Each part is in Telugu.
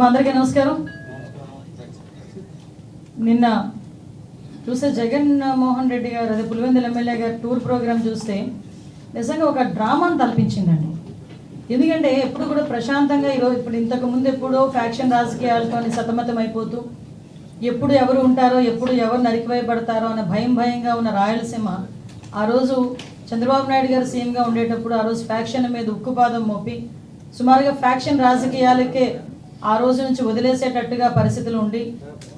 అందరికీ నమస్కారం. నిన్న చూస్తే జగన్ మోహన్ రెడ్డి గారు, అదే పులివెందుల ఎమ్మెల్యే గారు టూర్ ప్రోగ్రాం చూస్తే నిజంగా ఒక డ్రామాను తలపించిందండి. ఎందుకంటే ఎప్పుడు కూడా ప్రశాంతంగా ఈరోజు ఇప్పుడు ఇంతకు ముందు ఎప్పుడో ఫ్యాక్షన్ రాజకీయాలతో సతమతం అయిపోతూ ఎప్పుడు ఎవరు ఉంటారో ఎప్పుడు ఎవరు నరికివేయబడతారో అనే భయంగా ఉన్న రాయలసీమ ఆ రోజు చంద్రబాబు నాయుడు గారు సీఎంగా ఉండేటప్పుడు ఆ రోజు ఫ్యాక్షన్ మీద ఉక్కుపాదం మోపి సుమారుగా ఫ్యాక్షన్ రాజకీయాలకే ఆ రోజు నుంచి వదిలేసేటట్టుగా పరిస్థితులు ఉండి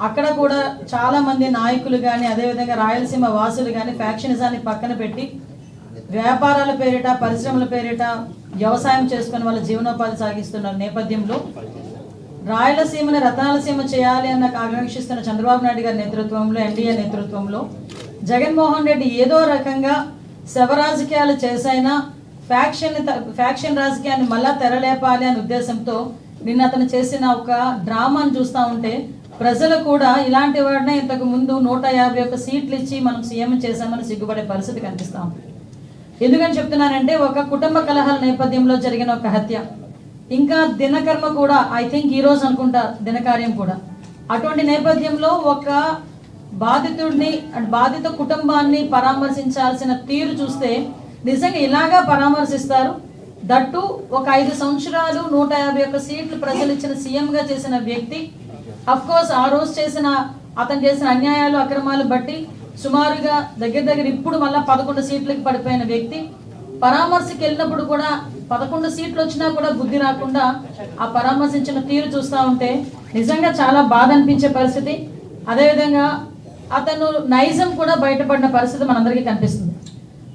అక్కడ కూడా చాలామంది నాయకులు కానీ అదేవిధంగా రాయలసీమ వాసులు కానీ ఫ్యాక్షనిజాన్ని పక్కన పెట్టి వ్యాపారాల పేరిట పరిశ్రమల పేరిట వ్యవసాయం చేసుకుని వాళ్ళ జీవనోపాధి సాగిస్తున్న నేపథ్యంలో రాయలసీమని రతనాలసీమ చేయాలి అన్న ఆకాంక్షిస్తున్న చంద్రబాబు నాయుడు గారి నేతృత్వంలో, ఎన్డీఏ నేతృత్వంలో జగన్మోహన్ రెడ్డి ఏదో రకంగా శవ రాజకీయాలు చేసైనా ఫ్యాక్షన్ రాజకీయాన్ని మళ్ళా తెరలేపాలి అనే ఉద్దేశంతో నిన్న అతను చేసిన ఒక డ్రామాను చూస్తూ ఉంటే ప్రజలు కూడా ఇలాంటి వాడినే ఇంతకు ముందు 151 సీట్లు ఇచ్చి మనం సీఎం చేశామని సిగ్గుపడే పరిస్థితి కనిపిస్తూ ఉంది. ఎందుకని చెప్తున్నానంటే ఒక కుటుంబ కలహాల నేపథ్యంలో జరిగిన ఒక హత్య, ఇంకా దినకర్మ కూడా ఐ థింక్ ఈ రోజు అనుకుంటా దినకార్యం కూడా, అటువంటి నేపథ్యంలో ఒక బాధితుడిని బాధిత కుటుంబాన్ని పరామర్శించాల్సిన తీరు చూస్తే నిజంగా ఇలాగా పరామర్శిస్తారు? దట్టు ఒక 5 సంవత్సరాలు 151 సీట్లు ప్రజలు ఇచ్చిన సీఎంగా చేసిన వ్యక్తి, అఫ్కోర్స్ ఆ రోజు అతను చేసిన అన్యాయాలు అక్రమాలు బట్టి సుమారుగా దగ్గర ఇప్పుడు మళ్ళీ 11 సీట్లకి పడిపోయిన వ్యక్తి పరామర్శకి వెళ్ళినప్పుడు కూడా 11 సీట్లు వచ్చినా కూడా బుద్ధి రాకుండా ఆ పరామర్శించిన తీరు చూస్తూ ఉంటే నిజంగా చాలా బాధ అనిపించే పరిస్థితి. అదేవిధంగా అతను నైజం కూడా బయటపడిన పరిస్థితి మనందరికీ కనిపిస్తుంది.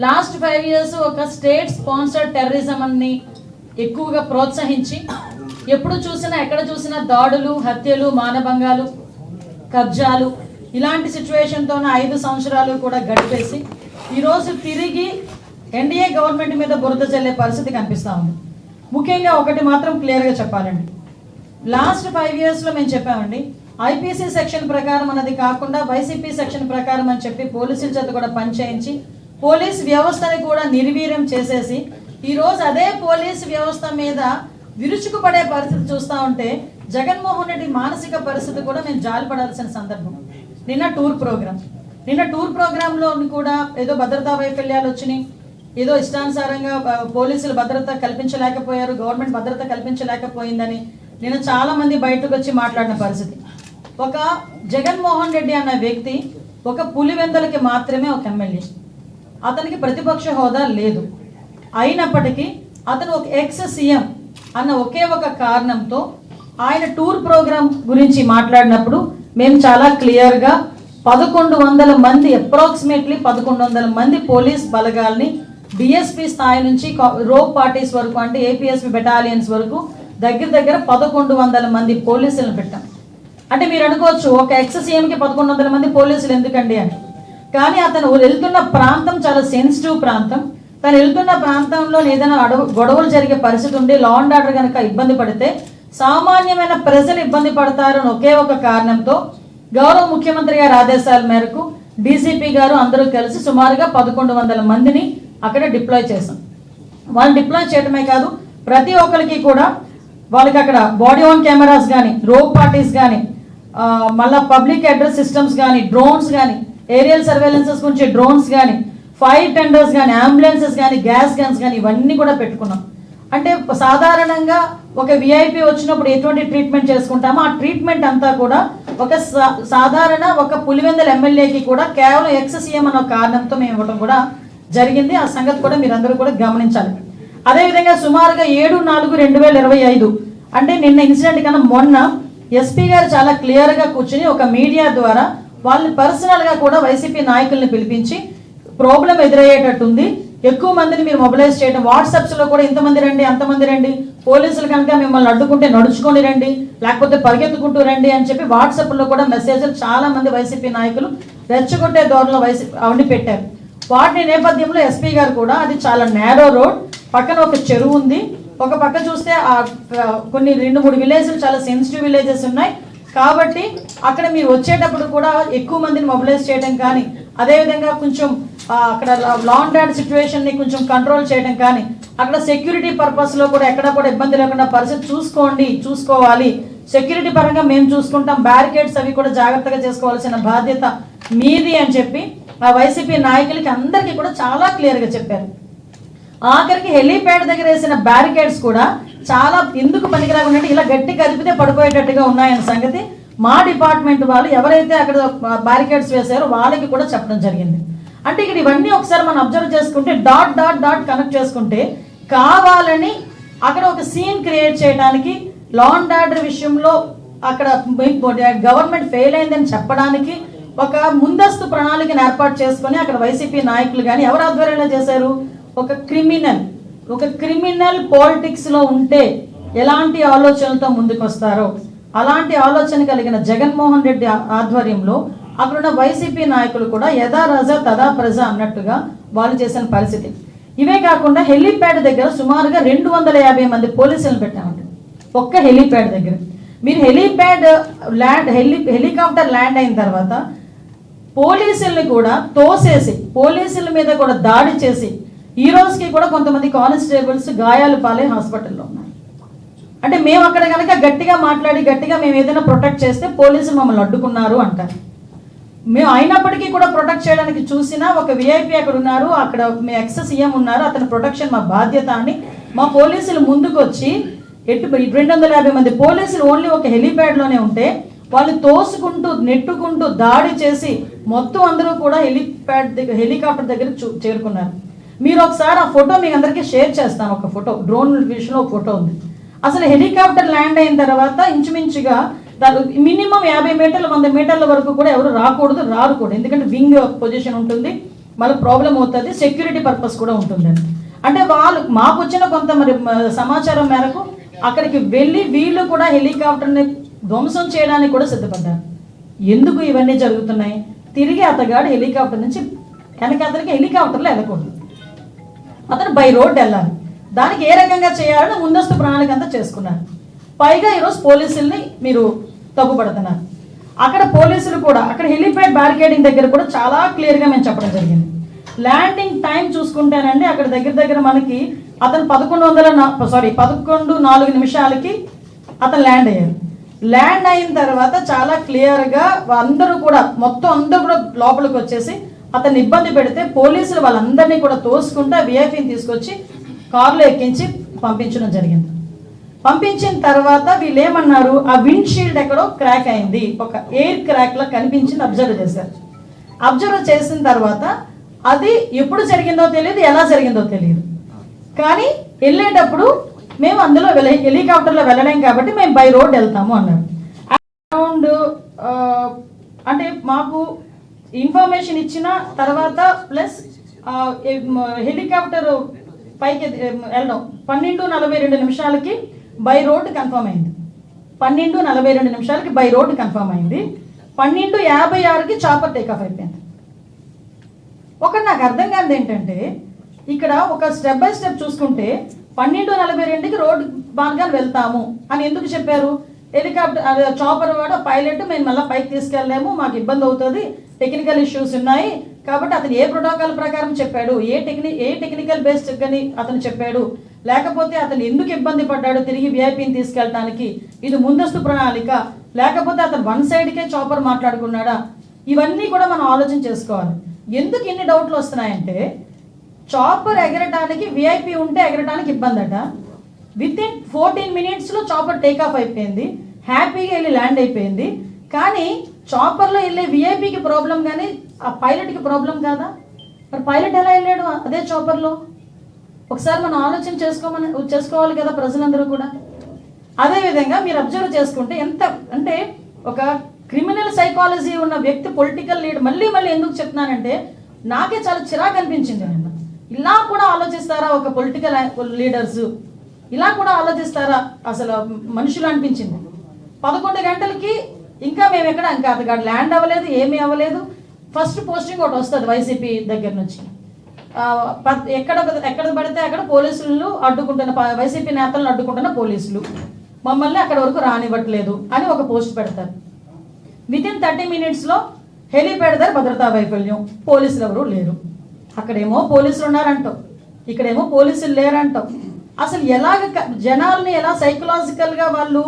లాస్ట్ 5 years ఒక స్టేట్ స్పాన్సర్డ్ టెర్రరిజం అన్ని ఎక్కువగా ప్రోత్సహించి ఎప్పుడు చూసినా ఎక్కడ చూసినా దాడులు, హత్యలు, మానభంగాలు, కబ్జాలు ఇలాంటి సిచ్యువేషన్తోనే 5 సంవత్సరాలు కూడా గడిపేసి ఈరోజు తిరిగి ఎన్డీఏ గవర్నమెంట్ మీద బురద చల్లే పరిస్థితి కనిపిస్తూ ఉంది. ముఖ్యంగా ఒకటి మాత్రం క్లియర్గా చెప్పాలండి, లాస్ట్ 5 yearsలో మేము చెప్పామండి, ఐపీసీ సెక్షన్ ప్రకారం అన్నది కాకుండా వైసీపీ సెక్షన్ ప్రకారం అని చెప్పి పోలీసుల చేత కూడా పనిచేయించి పోలీస్ వ్యవస్థని కూడా నిర్వీర్యం చేసేసి ఈరోజు అదే పోలీసు వ్యవస్థ మీద విరుచుకుపడే పరిస్థితి చూస్తూ ఉంటే జగన్మోహన్ రెడ్డి మానసిక పరిస్థితి కూడా మేము జాలిపడాల్సిన సందర్భం. నిన్న టూర్ ప్రోగ్రాంలో కూడా ఏదో భద్రతా వైఫల్యాలు వచ్చినాయి, ఏదో ఇష్టానుసారంగా పోలీసులు భద్రత కల్పించలేకపోయారు, గవర్నమెంట్ భద్రత కల్పించలేకపోయిందని నిన్న చాలా మంది బయటకు వచ్చి మాట్లాడిన పరిస్థితి. ఒక జగన్మోహన్ రెడ్డి అన్న వ్యక్తి ఒక పులివెందులకి మాత్రమే ఒక ఎమ్మెల్యే, అతనికి ప్రతిపక్ష హోదా లేదు. అయినప్పటికీ అతను ఒక ఎక్స్ సీఎం అన్న ఒకే ఒక కారణంతో ఆయన టూర్ ప్రోగ్రాం గురించి మాట్లాడినప్పుడు మేము చాలా క్లియర్గా 1100 మంది అప్రాక్సిమేట్లీ 1100 మంది పోలీస్ బలగాల్ని డిఎస్పీ స్థాయి నుంచి రోప్ పార్టీస్ వరకు అంటే ఏపీఎస్పీ బెటాలియన్స్ వరకు దగ్గర 1100 మంది పోలీసులను పెట్టాం. అంటే మీరు అనుకోవచ్చు ఒక ఎక్స్ సీఎంకి 1100 మంది పోలీసులు ఎందుకండి అని, కానీ అతను వెళ్తున్న ప్రాంతం చాలా సెన్సిటివ్ ప్రాంతం. తను వెళ్తున్న ప్రాంతంలో ఏదైనా గొడవలు జరిగే పరిస్థితి ఉండి లా అండ్ ఆర్డర్ కనుక ఇబ్బంది పడితే సామాన్యమైన ప్రజలు ఇబ్బంది పడతారు అని ఒకే ఒక కారణంతో గౌరవ ముఖ్యమంత్రి గారి ఆదేశాల మేరకు డీసీపీ గారు అందరూ కలిసి సుమారుగా 1100 మందిని అక్కడ డిప్లాయ్ చేశాం. వాళ్ళు డిప్లాయ్ చేయడమే కాదు, ప్రతి ఒక్కరికి కూడా వాళ్ళకి అక్కడ బాడీ ఆన్ కెమెరాస్ కానీ, రోప్ పార్టీస్ కానీ, మళ్ళీ పబ్లిక్ అడ్రస్ సిస్టమ్స్ కానీ, డ్రోన్స్ కానీ, ఏరియల్ సర్వేలెన్సెస్ గురించి డ్రోన్స్ కానీ, ఫైర్ టెండర్స్ కానీ, అంబులెన్సెస్ కానీ, గ్యాస్ గన్స్ కానీ ఇవన్నీ కూడా పెట్టుకున్నాం. అంటే సాధారణంగా ఒక విఐపి వచ్చినప్పుడు ఎటువంటి ట్రీట్మెంట్ చేసుకుంటామో ఆ ట్రీట్మెంట్ అంతా కూడా ఒక సాధారణ ఒక పులివెందుల ఎమ్మెల్యేకి కూడా కేవలం ఎక్స్ సీఎం అన్న కారణంతో మేము ఇవ్వడం కూడా జరిగింది. ఆ సంగతి కూడా మీరందరూ కూడా గమనించాలి. అదేవిధంగా సుమారుగా 7/4/2025 అంటే నిన్న ఇన్సిడెంట్ కన్నా మొన్న ఎస్పీ గారు చాలా క్లియర్గా కూర్చుని ఒక మీడియా ద్వారా వాళ్ళని పర్సనల్గా కూడా వైసీపీ నాయకుల్ని పిలిపించి ప్రాబ్లం ఎదురయ్యేటట్టుంది, ఎక్కువ మందిని మీరు మొబిలైజ్ చేయడం, వాట్సాప్స్లో కూడా ఇంతమంది రండి అంతమంది రండి, పోలీసులు కనుక మిమ్మల్ని అడ్డుకుంటే నడుచుకొని రండి లేకపోతే పరిగెత్తుకుంటూ రండి అని చెప్పి వాట్సాప్లో కూడా మెసేజ్లు చాలా మంది వైసీపీ నాయకులు రెచ్చగొట్టే ధోరణిలో అవన్నీ పెట్టారు. వాటి నేపథ్యంలో ఎస్పీ గారు కూడా అది చాలా నేరో రోడ్, పక్కన ఒక చెరువు ఉంది, ఒక పక్క చూస్తే కొన్ని 2-3 విలేజ్లు చాలా సెన్సిటివ్ విలేజెస్ ఉన్నాయి కాబట్టి అక్కడ మీరు వచ్చేటప్పుడు కూడా ఎక్కువ మందిని మొబిలైజ్ చేయడం కానీ అదేవిధంగా కొంచెం అక్కడ లా అండ్ ఆర్డర్ సిచ్యువేషన్ని కొంచెం కంట్రోల్ చేయడం కానీ, అక్కడ సెక్యూరిటీ పర్పస్లో కూడా ఎక్కడ కూడా ఇబ్బంది లేకుండా పరిస్థితి చూసుకోవాలి. సెక్యూరిటీ పరంగా మేము చూసుకుంటాం, బ్యారికేడ్స్ అవి కూడా జాగ్రత్తగా చేసుకోవాల్సిన బాధ్యత మీది అని చెప్పి ఆ వైసీపీ నాయకులకి అందరికీ కూడా చాలా క్లియర్గా చెప్పారు. ఆఖరికి హెలీప్యాడ్ దగ్గర వేసిన బ్యారికేడ్స్ కూడా చాలా ఎందుకు పనికిరాకుండా ఇలా గట్టి కదిపితే పడిపోయేటట్టుగా ఉన్నాయన్న సంగతి మా డిపార్ట్మెంట్ వాళ్ళు ఎవరైతే అక్కడ బ్యారికేడ్స్ వేశారో వాళ్ళకి కూడా చెప్పడం జరిగింది. అంటే ఇక్కడ ఇవన్నీ ఒకసారి మనం అబ్జర్వ్ చేసుకుంటే డాట్ డాట్ డాట్ కనెక్ట్ చేసుకుంటే కావాలని అక్కడ ఒక సీన్ క్రియేట్ చేయడానికి, లా అండ్ ఆర్డర్ విషయంలో అక్కడ గవర్నమెంట్ ఫెయిల్ అయిందని చెప్పడానికి ఒక ముందస్తు ప్రణాళికను ఏర్పాటు చేసుకొని అక్కడ వైసీపీ నాయకులు కానీ ఎవరు ఆధ్వర్యంలో చేశారు, ఒక క్రిమినల్ పాలిటిక్స్లో ఉంటే ఎలాంటి ఆలోచనలతో ముందుకు వస్తారో అలాంటి ఆలోచన కలిగిన జగన్మోహన్ రెడ్డి ఆధ్వర్యంలో అక్కడున్న వైసీపీ నాయకులు కూడా యథా రజ తదా ప్రజ అన్నట్టుగా వాళ్ళు చేసిన పరిస్థితి. ఇవే కాకుండా హెలీప్యాడ్ దగ్గర సుమారుగా 250 మంది పోలీసులను పెట్టామండి ఒక్క హెలీప్యాడ్ దగ్గర. మీరు హెలికాప్టర్ ల్యాండ్ అయిన తర్వాత పోలీసుల్ని కూడా తోసేసి పోలీసుల మీద కూడా దాడి చేసి ఈ రోజుకి కూడా కొంతమంది కానిస్టేబుల్స్ గాయాలు పాలై హాస్పిటల్లో ఉన్నారు. అంటే మేము అక్కడ కనుక గట్టిగా మాట్లాడి గట్టిగా మేము ఏదైనా ప్రొటెక్ట్ చేస్తే పోలీసులు మమ్మల్ని అడ్డుకున్నారు అంటారు. మేము అయినప్పటికీ కూడా ప్రొటెక్ట్ చేయడానికి చూసినా ఒక విఐపి అక్కడ ఉన్నారు, అక్కడ మీ ఎక్స్ సీఎం ఉన్నారు, అతని ప్రొటెక్షన్ మా బాధ్యత అని మా పోలీసులు ముందుకు వచ్చి 250 మంది పోలీసులు ఓన్లీ ఒక హెలీప్యాడ్లోనే ఉంటే వాళ్ళు తోసుకుంటూ నెట్టుకుంటూ దాడి చేసి మొత్తం అందరూ కూడా హెలికాప్టర్ దగ్గర చేరుకున్నారు. మీరు ఒకసారి ఆ ఫోటో మీకు అందరికీ షేర్ చేస్తాను. ఒక ఫోటో డ్రోన్ విషయంలో ఒక ఫోటో ఉంది. అసలు హెలికాప్టర్ ల్యాండ్ అయిన తర్వాత ఇంచుమించుగా మినిమం 50 మీటర్ల 100 మీటర్ల వరకు కూడా ఎవరు రారు కూడా, ఎందుకంటే వింగ్ పొజిషన్ ఉంటుంది, మళ్ళీ ప్రాబ్లం అవుతుంది, సెక్యూరిటీ పర్పస్ కూడా ఉంటుంది. అంటే వాళ్ళు మాకు వచ్చిన కొంత మరి సమాచారం మేరకు అక్కడికి వెళ్ళి వీళ్ళు కూడా హెలికాప్టర్ని ధ్వంసం చేయడానికి కూడా సిద్ధపడ్డారు. ఎందుకు ఇవన్నీ జరుగుతున్నాయి? తిరిగి అతగాడు హెలికాప్టర్ నుంచి వెనక అతనికి హెలికాప్టర్లో వెళ్ళకూడదు, అతను బై రోడ్ వెళ్ళాలి. దానికి ఏ రకంగా చేయాలని ముందస్తు ప్రణాళిక అంతా చేసుకున్నారు. పైగా ఈరోజు పోలీసుల్ని మీరు తప్పుపడుతున్నారు. అక్కడ పోలీసులు కూడా అక్కడ హెలిప్యాడ్ బ్యారికేడింగ్ దగ్గర కూడా చాలా క్లియర్గా మేము చెప్పడం జరిగింది. ల్యాండింగ్ టైం చూసుకుంటేనండి అక్కడ దగ్గర మనకి అతను 11:04 నిమిషాలకి అతను ల్యాండ్ అయ్యారు. ల్యాండ్ అయిన తర్వాత చాలా క్లియర్గా అందరూ కూడా అందరూ కూడా లోపలికి వచ్చేసి అతన్ని ఇబ్బంది పెడితే పోలీసులు వాళ్ళందరినీ కూడా తోసుకుంటూ విఐపీని తీసుకొచ్చి కారులో ఎక్కించి పంపించడం జరిగింది. పంపించిన తర్వాత వీళ్ళు ఏమన్నారు, ఆ విండ్ షీల్డ్ ఎక్కడో క్రాక్ అయింది, ఒక ఎయిర్ క్రాక్ లా కనిపించింది, అబ్జర్వ్ చేశారు. అబ్జర్వ్ చేసిన తర్వాత అది ఎప్పుడు జరిగిందో తెలియదు, ఎలా జరిగిందో తెలియదు. కానీ వెళ్ళేటప్పుడు మేము అందులో హెలికాప్టర్లో వెళ్ళలేం కాబట్టి మేము బై రోడ్ వెళ్తాము అన్నారు. అరౌండ్ అంటే మాకు ఇన్ఫర్మేషన్ ఇచ్చిన తర్వాత ప్లస్ హెలికాప్టర్ పైకి వెళ్ళడం 12:42 నిమిషాలకి బై రోడ్ కన్ఫర్మ్ అయింది. 12:42 నిమిషాలకి బై రోడ్ కన్ఫర్మ్ అయింది. 12:56కి చాపర్ టేకాఫ్ అయిపోయింది. ఒకటి నాకు అర్థం కాదు ఏంటంటే ఇక్కడ ఒక స్టెప్ బై స్టెప్ చూసుకుంటే 12:42కి రోడ్ మార్గాన్ని వెళ్తాము అని ఎందుకు చెప్పారు? హెలికాప్టర్ చాపర్ వాడు పైలట్ మేము మళ్ళీ పైకి తీసుకెళ్ళలేము, మాకు ఇబ్బంది అవుతుంది, టెక్నికల్ ఇష్యూస్ ఉన్నాయి కాబట్టి అతను ఏ ప్రోటోకాల్ ప్రకారం చెప్పాడు, ఏ టెక్నికల్ బేస్డ్ అని అతను చెప్పాడు, లేకపోతే అతను ఎందుకు ఇబ్బంది పడ్డాడు తిరిగి విఐపీని తీసుకెళ్ళటానికి, ఇది ముందస్తు ప్రణాళిక, లేకపోతే అతను వన్ సైడ్కే చాపర్ మాట్లాడుకున్నాడా, ఇవన్నీ కూడా మనం ఆలోచన చేసుకోవాలి. ఎందుకు ఇన్ని డౌట్లు వస్తున్నాయంటే చాపర్ ఎగరటానికి విఐపీ ఉంటే ఎగరటానికి ఇబ్బంది అట. విత్-ఇన్ 14 మినిట్స్లో చాపర్ టేకాఫ్ అయిపోయింది, హ్యాపీగా వెళ్ళి ల్యాండ్ అయిపోయింది. కానీ చాపర్లో వెళ్ళే విఐపీకి ప్రాబ్లం కానీ ఆ పైలట్కి ప్రాబ్లం కాదా? మరి పైలట్ ఎలా వెళ్ళాడు అదే చాపర్లో? ఒకసారి మనం ఆలోచన చేసుకోవాలి కదా ప్రజలందరూ కూడా. అదేవిధంగా మీరు అబ్జర్వ్ చేసుకుంటే ఎంత అంటే ఒక క్రిమినల్ సైకాలజీ ఉన్న వ్యక్తి పొలిటికల్ లీడర్ మళ్ళీ ఎందుకు చెప్తున్నానంటే నాకే చాలా చిరాకు అనిపించింది. ఇలా కూడా ఆలోచిస్తారా ఒక పొలిటికల్ లీడర్స్, ఇలా కూడా ఆలోచిస్తారా అసలు మనుషులు అనిపించింది. 11 గంటలకి ఇంకా మేము ఇంకా అతగాడు ల్యాండ్ అవ్వలేదు, ఏమీ అవ్వలేదు. ఫస్ట్ పోస్టింగ్ ఒకటి వస్తుంది వైసీపీ దగ్గర నుంచి, ఎక్కడ పడితే అక్కడ పోలీసులు అడ్డుకుంటున్న వైసీపీ నేతలను అడ్డుకుంటున్న పోలీసులు మమ్మల్ని అక్కడ వరకు రానివ్వట్లేదు అని ఒక పోస్ట్ పెడతారు. విత్-ఇన్ 30 మినిట్స్లో హెలీప్యాడ్ దగ్గర భద్రతా వైఫల్యం, పోలీసులు ఎవరు లేరు. అక్కడేమో పోలీసులు ఉన్నారంటావు, ఇక్కడేమో పోలీసులు లేరంటావు. అసలు ఎలాగ జనాల్ని ఎలా సైకలాజికల్గా వాళ్ళు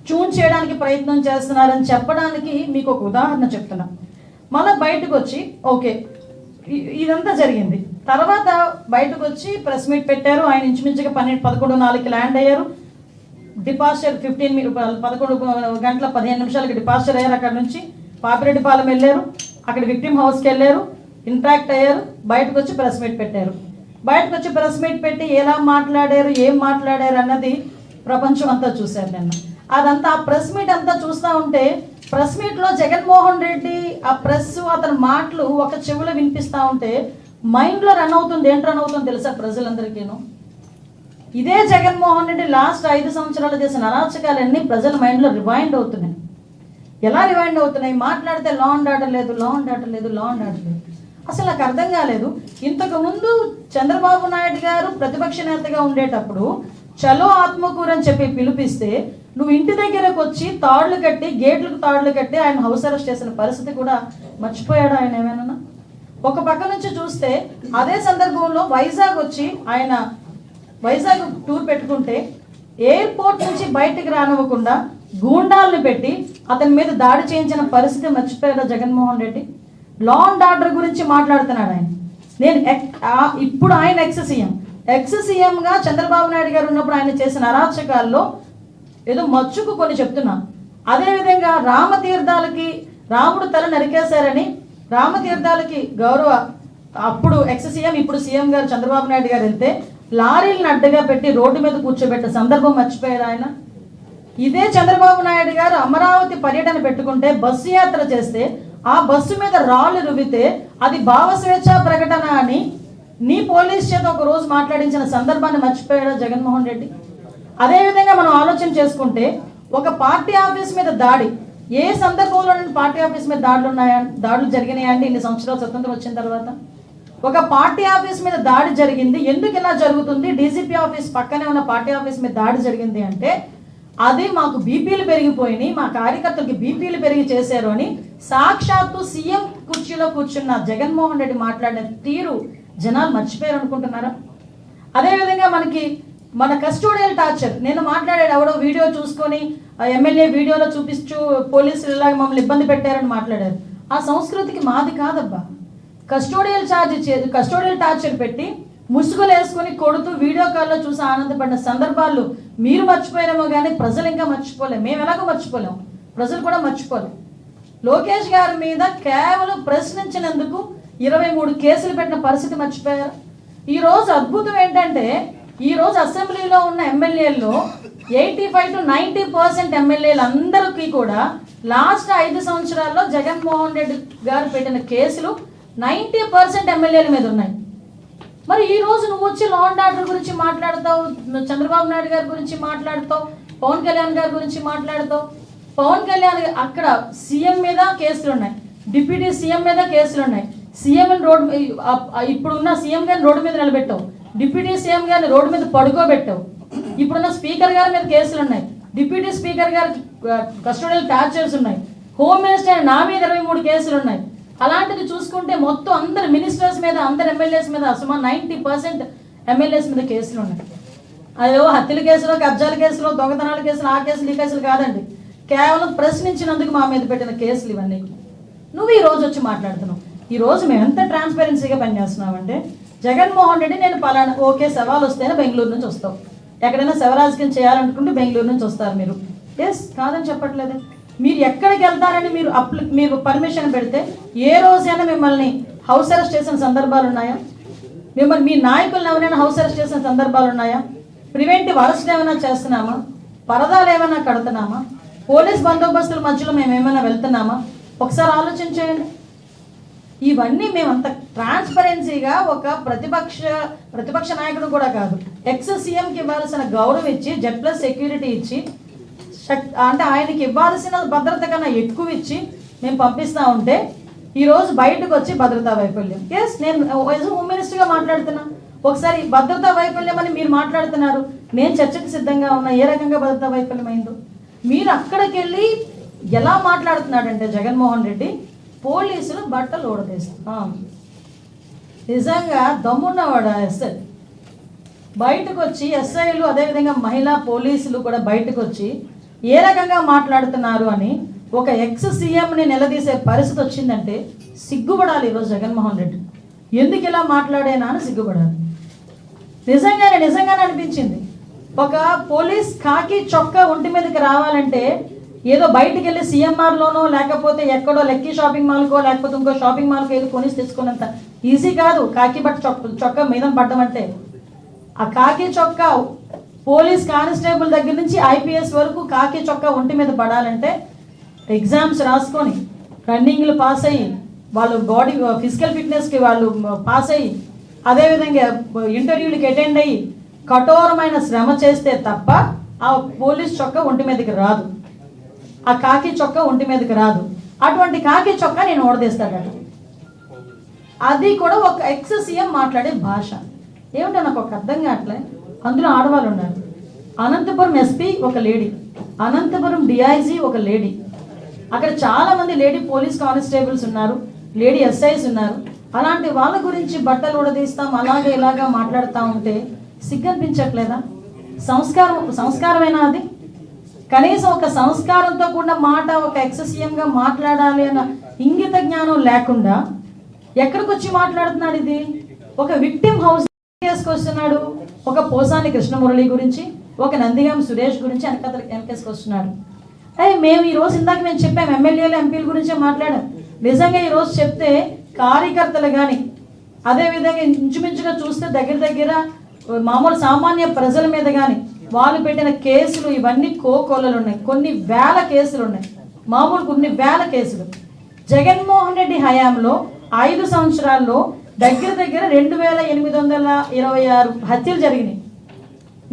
ట్యూన్ చేయడానికి ప్రయత్నం చేస్తున్నారని చెప్పడానికి మీకు ఒక ఉదాహరణ చెప్తున్నా. మళ్ళీ బయటకు వచ్చి ఓకే ఇదంతా జరిగింది, తర్వాత బయటకు వచ్చి ప్రెస్ మీట్ పెట్టారు. ఆయన ఇంచుమించుగా 11:04 ల్యాండ్ అయ్యారు. డిపార్చర్ 11 గంటల 15 నిమిషాలకి డిపార్చర్ అయ్యారు. అక్కడ నుంచి పాపిరెడ్డిపాలెం వెళ్ళారు, అక్కడ విక్టిమ్ హౌస్కి వెళ్ళారు, ఇంట్రాక్ట్ అయ్యారు, బయటకు వచ్చి ప్రెస్ మీట్ పెట్టారు. బయటకు వచ్చి ప్రెస్ మీట్ పెట్టి ఎలా మాట్లాడారు, ఏం మాట్లాడారు అన్నది ప్రపంచం అంతా చూశారు నిన్న. అదంతా ఆ ప్రెస్ మీట్ అంతా చూస్తూ ఉంటే ప్రెస్ మీట్లో జగన్మోహన్ రెడ్డి ఆ ప్రెస్ అతని మాటలు ఒక చెవిలో వినిపిస్తూ ఉంటే మైండ్లో రన్ అవుతుంది. ఏంటి రన్ అవుతుంది తెలుసా ప్రజలందరికీను? ఇదే జగన్మోహన్ రెడ్డి లాస్ట్ 5 సంవత్సరాలు చేసిన అరాచకాలన్నీ ప్రజల మైండ్లో రివైండ్ అవుతున్నాయి. ఎలా రివైండ్ అవుతున్నాయి? మాట్లాడితే లా అండ్ ఆర్డర్ లేదు, లా అండ్ ఆర్డర్ లేదు, లా అండ్ ఆర్డర్ లేదు. అసలు నాకు అర్థం కాలేదు. ఇంతకు ముందు చంద్రబాబు నాయుడు గారు ప్రతిపక్ష నేతగా ఉండేటప్పుడు చలో ఆత్మకూరు అని చెప్పి పిలిపిస్తే నువ్వు ఇంటి దగ్గరకు వచ్చి తాళ్లు కట్టి, గేట్లకు తాళ్లు కట్టి ఆయన హౌస్ అరెస్ట్ చేసిన పరిస్థితి కూడా మర్చిపోయాడు ఆయన ఏమైనా? ఒక పక్క నుంచి చూస్తే అదే సందర్భంలో వైజాగ్ వచ్చి ఆయన వైజాగ్ టూర్ పెట్టుకుంటే ఎయిర్పోర్ట్ నుంచి బయటికి రానివ్వకుండా గూండాలను పెట్టి అతని మీద దాడి చేయించిన పరిస్థితి మర్చిపోయాడు Jaganmohan Reddy. Law and order గురించి మాట్లాడుతున్నాడు ఆయన. ఇప్పుడు ఆయన ఎక్స్ సీఎంగా చంద్రబాబు నాయుడు గారు ఉన్నప్పుడు ఆయన చేసిన అరాచకాల్లో ఏదో మచ్చుకు కొన్ని చెప్తున్నా. అదేవిధంగా రామతీర్థాలకి రాముడు తల నరికేశారని రామతీర్థాలకి గౌరవ అప్పుడు ఎక్స్ సీఎం ఇప్పుడు సీఎం గారు చంద్రబాబు నాయుడు గారు వెళ్తే లారీలను అడ్డగా పెట్టి రోడ్డు మీద కూర్చోబెట్టిన సందర్భం మర్చిపోయారు ఆయన. ఇదే చంద్రబాబు నాయుడు గారు అమరావతి పర్యటన పెట్టుకుంటే బస్సు యాత్ర చేస్తే ఆ బస్సు మీద రాళ్ళు రువితే అది భావస్వేచ్ఛ ప్రకటన అని నీ పోలీస్ చేత ఒక రోజు మాట్లాడించిన సందర్భాన్ని మర్చిపోయాడు జగన్మోహన్ రెడ్డి. అదేవిధంగా మనం ఆలోచన చేసుకుంటే ఒక పార్టీ ఆఫీస్ మీద దాడి ఏ సందర్భంలో పార్టీ ఆఫీస్ మీద దాడులు జరిగినాయండి ఇన్ని సంవత్సరాలు స్వతంత్రం వచ్చిన తర్వాత? ఒక పార్టీ ఆఫీస్ మీద దాడి జరిగింది. ఎందుకు ఇలా జరుగుతుంది? డీజీపీ ఆఫీస్ పక్కనే ఉన్న పార్టీ ఆఫీస్ మీద దాడి జరిగింది అంటే అది మాకు బీపీలు పెరిగిపోయినాయి, మా కార్యకర్తలకి బీపీలు పెరిగి చేశారు అని సాక్షాత్తు సీఎం కుర్చీలో కూర్చున్న జగన్మోహన్ రెడ్డి మాట్లాడిన తీరు జనాలు మర్చిపోయారు అనుకుంటున్నారా? అదేవిధంగా మన కస్టోడియల్ టార్చర్ నేను మాట్లాడాడు ఎవడో వీడియో చూసుకొని ఎమ్మెల్యే వీడియోలో చూపిస్తూ పోలీసులు ఇలాగ మమ్మల్ని ఇబ్బంది పెట్టారని మాట్లాడారు. ఆ సంస్కృతికి మాది కాదబ్బా. కస్టోడియల్ టార్చర్ పెట్టి ముసుగులు వేసుకొని కొడుతూ వీడియో కాల్లో చూసి ఆనందపడిన సందర్భాలు మీరు మర్చిపోయారేమో కానీ ప్రజలు ఇంకా మర్చిపోలేము. మేము ఎలాగో మర్చిపోలేము, ప్రజలు కూడా మర్చిపోలేము. లోకేష్ గారి మీద కేవలం ప్రశ్నించినందుకు 23 కేసులు పెట్టిన పరిస్థితి మర్చిపోయారు. ఈరోజు అద్భుతం ఏంటంటే ఈరోజు అసెంబ్లీలో ఉన్న ఎమ్మెల్యేల్లో 85 to 90% ఎమ్మెల్యేలు అందరికీ కూడా లాస్ట్ 5 సంవత్సరాల్లో జగన్మోహన్ రెడ్డి గారు పెట్టిన కేసులు 90% ఎమ్మెల్యేల మీద ఉన్నాయి. మరి ఈ రోజు నువ్వు వచ్చి లా అండ్ ఆర్డర్ గురించి మాట్లాడతావు, చంద్రబాబు నాయుడు గారి గురించి మాట్లాడతావు, పవన్ కళ్యాణ్ గారి గురించి మాట్లాడతావు. పవన్ కళ్యాణ్ అక్కడ సీఎం మీద కేసులు ఉన్నాయి, డిప్యూటీ సీఎం మీద కేసులు ఉన్నాయి. సీఎం ఇప్పుడున్న సీఎం గారిని రోడ్డు మీద నిలబెట్టావు, డిప్యూటీ సీఎం గారిని రోడ్డు మీద పడుకోబెట్టావు. ఇప్పుడున్న స్పీకర్ గారి మీద కేసులు ఉన్నాయి, డిప్యూటీ స్పీకర్ గారి కస్టోడియల్ టార్చర్స్ ఉన్నాయి, హోమ్ మినిస్టర్ నా మీద 23 కేసులు ఉన్నాయి. అలాంటిది చూసుకుంటే మొత్తం అందరు మినిస్టర్స్ మీద అందరు ఎమ్మెల్యేస్ మీద సుమారు 90% ఎమ్మెల్యేస్ మీద కేసులు ఉన్నాయి. అదో హత్యల కేసులో, కబ్జాల కేసులో, దొంగతనాల కేసులు, ఆ కేసులు ఈ కేసులు కాదండి, కేవలం ప్రశ్నించినందుకు మా మీద పెట్టిన కేసులు ఇవన్నీ. నువ్వు ఈ రోజు వచ్చి మాట్లాడుతున్నావు. ఈ రోజు మేము ఎంత ట్రాన్స్పరెన్సీగా పనిచేస్తున్నామంటే జగన్మోహన్ రెడ్డి నేను పలానా ఓకే సవాల్ వస్తేనే బెంగళూరు నుంచి వస్తావు, ఎక్కడైనా శవరాజకీయం చేయాలనుకుంటే బెంగళూరు నుంచి వస్తారు మీరు. ఎస్ కాదని చెప్పట్లేదు. మీరు ఎక్కడికి వెళ్తారని మీరు పర్మిషన్ పెడితే ఏ రోజైనా మిమ్మల్ని హౌస్ అరెస్ట్ చేసిన సందర్భాలు ఉన్నాయా? మిమ్మల్ని మీ నాయకులను ఎవరైనా హౌస్ అరెస్ట్ చేసిన సందర్భాలు ఉన్నాయా? ప్రివెంటివ్ అరెస్ట్ ఏమైనా చేస్తున్నామా? పరదాలు ఏమైనా కడుతున్నామా? పోలీస్ బందోబస్తుల మధ్యలో మేము ఏమైనా వెళ్తున్నామా? ఒకసారి ఆలోచించేయండి. ఇవన్నీ మేమంత ట్రాన్స్పరెన్సీగా ఒక ప్రతిపక్ష నాయకుడు కూడా కాదు, ఎక్స్ సీఎంకి ఇవ్వాల్సిన గౌరవం ఇచ్చి Z+ సెక్యూరిటీ ఇచ్చి అంటే ఆయనకి ఇవ్వాల్సిన భద్రత కన్నా ఎక్కువ ఇచ్చి మేము పంపిస్తూ ఉంటే ఈరోజు బయటకు వచ్చి భద్రతా వైఫల్యం. ఎస్ నేను హోమ్ మినిస్టర్గా మాట్లాడుతున్నా. ఒకసారి భద్రతా వైఫల్యం అని మీరు మాట్లాడుతున్నారు, నేను చర్చకు సిద్ధంగా ఉన్నా. ఏ రకంగా భద్రతా వైఫల్యం అయిందో మీరు అక్కడికి వెళ్ళి ఎలా మాట్లాడుతున్నాడంటే జగన్మోహన్ రెడ్డి పోలీసులు బట్టలు ఊడదీస్తాం. నిజంగా దమ్మున్నవాడు ఎస్ఐ బయటకు వచ్చి, ఎస్ఐలు అదేవిధంగా మహిళా పోలీసులు కూడా బయటకు వచ్చి ఏ రకంగా మాట్లాడుతున్నారు అని ఒక ఎక్స్ సీఎంని నిలదీసే పరిస్థితి వచ్చిందంటే సిగ్గుపడాలి ఈరోజు జగన్మోహన్ రెడ్డి. ఎందుకు ఇలా మాట్లాడేనా అని సిగ్గుపడాలి. నిజంగానే అనిపించింది. ఒక పోలీస్ కాకి చొక్కా ఒంటి మీదకి రావాలంటే ఏదో బయటికి వెళ్ళి సిఎంఆర్లోనో లేకపోతే ఎక్కడో లక్కీ షాపింగ్ మాల్కో లేకపోతే ఇంకో షాపింగ్ మాల్కో ఏదో కొనిసి తెచ్చుకున్నంత ఈజీ కాదు కాకి బట్ట చొక్కా మీద పడ్డం అంటే. ఆ కాకి చొక్కా పోలీస్ కానిస్టేబుల్ దగ్గర నుంచి ఐపీఎస్ వరకు కాకి చొక్కా ఒంటి మీద పడాలంటే ఎగ్జామ్స్ రాసుకొని రన్నింగ్లు పాస్ అయ్యి వాళ్ళు బాడీ ఫిజికల్ ఫిట్నెస్కి వాళ్ళు పాస్ అయ్యి అదేవిధంగా ఇంటర్వ్యూలకి అటెండ్ అయ్యి కఠోరమైన శ్రమ చేస్తే తప్ప ఆ పోలీస్ చొక్కా ఒంటి మీదకి రాదు, ఆ కాకి చొక్కా ఒంటి మీదకి రాదు. అటువంటి కాకి చొక్కా నేను ఓడదీస్తాడట. అది కూడా ఒక ఎక్స్ సీఎం మాట్లాడే భాష ఏమిటో నాకు ఒక అర్థం కావట్లే. అందులో ఆడవాళ్ళు ఉన్నారు. అనంతపురం ఎస్పీ ఒక లేడీ, అనంతపురం డిఐజీ ఒక లేడీ, అక్కడ చాలామంది లేడీ పోలీస్ కానిస్టేబుల్స్ ఉన్నారు, లేడీ ఎస్ఐస్ ఉన్నారు. అలాంటి వాళ్ళ గురించి బట్టలు ఉడదీస్తాం అలాగే ఇలాగా మాట్లాడుతూ ఉంటే సిగ్గనిపించట్లేదా? సంస్కారమేనా అది? కనీసం ఒక సంస్కారంతో కూడిన మాట ఒక ఎక్స్ సీఎంగా మాట్లాడాలి అన్న ఇంగిత జ్ఞానం లేకుండా ఎక్కడికి వచ్చి మాట్లాడుతున్నాడు? ఇది ఒక విక్టిమ్ హౌస్ వస్తున్నాడు, ఒక పోసాని కృష్ణమురళి గురించి, ఒక నందిగాం సురేష్ గురించి వెనకేసుకొస్తున్నాడు. మేము ఈరోజు ఇందాక మేము చెప్పాం ఎమ్మెల్యేలు ఎంపీల గురించే మాట్లాడాం. నిజంగా ఈరోజు చెప్తే కార్యకర్తలు కానీ అదేవిధంగా ఇంచుమించుగా చూస్తే దగ్గర మామూలు సామాన్య ప్రజల మీద కానీ వాళ్ళు పెట్టిన కేసులు ఇవన్నీ కోకొల్లలు ఉన్నాయి. కొన్ని వేల కేసులు ఉన్నాయి, మామూలు కొన్ని వేల కేసులు. జగన్మోహన్ రెడ్డి హయాంలో 5 సంవత్సరాల్లో దగ్గర 2826 హత్యలు జరిగినాయి.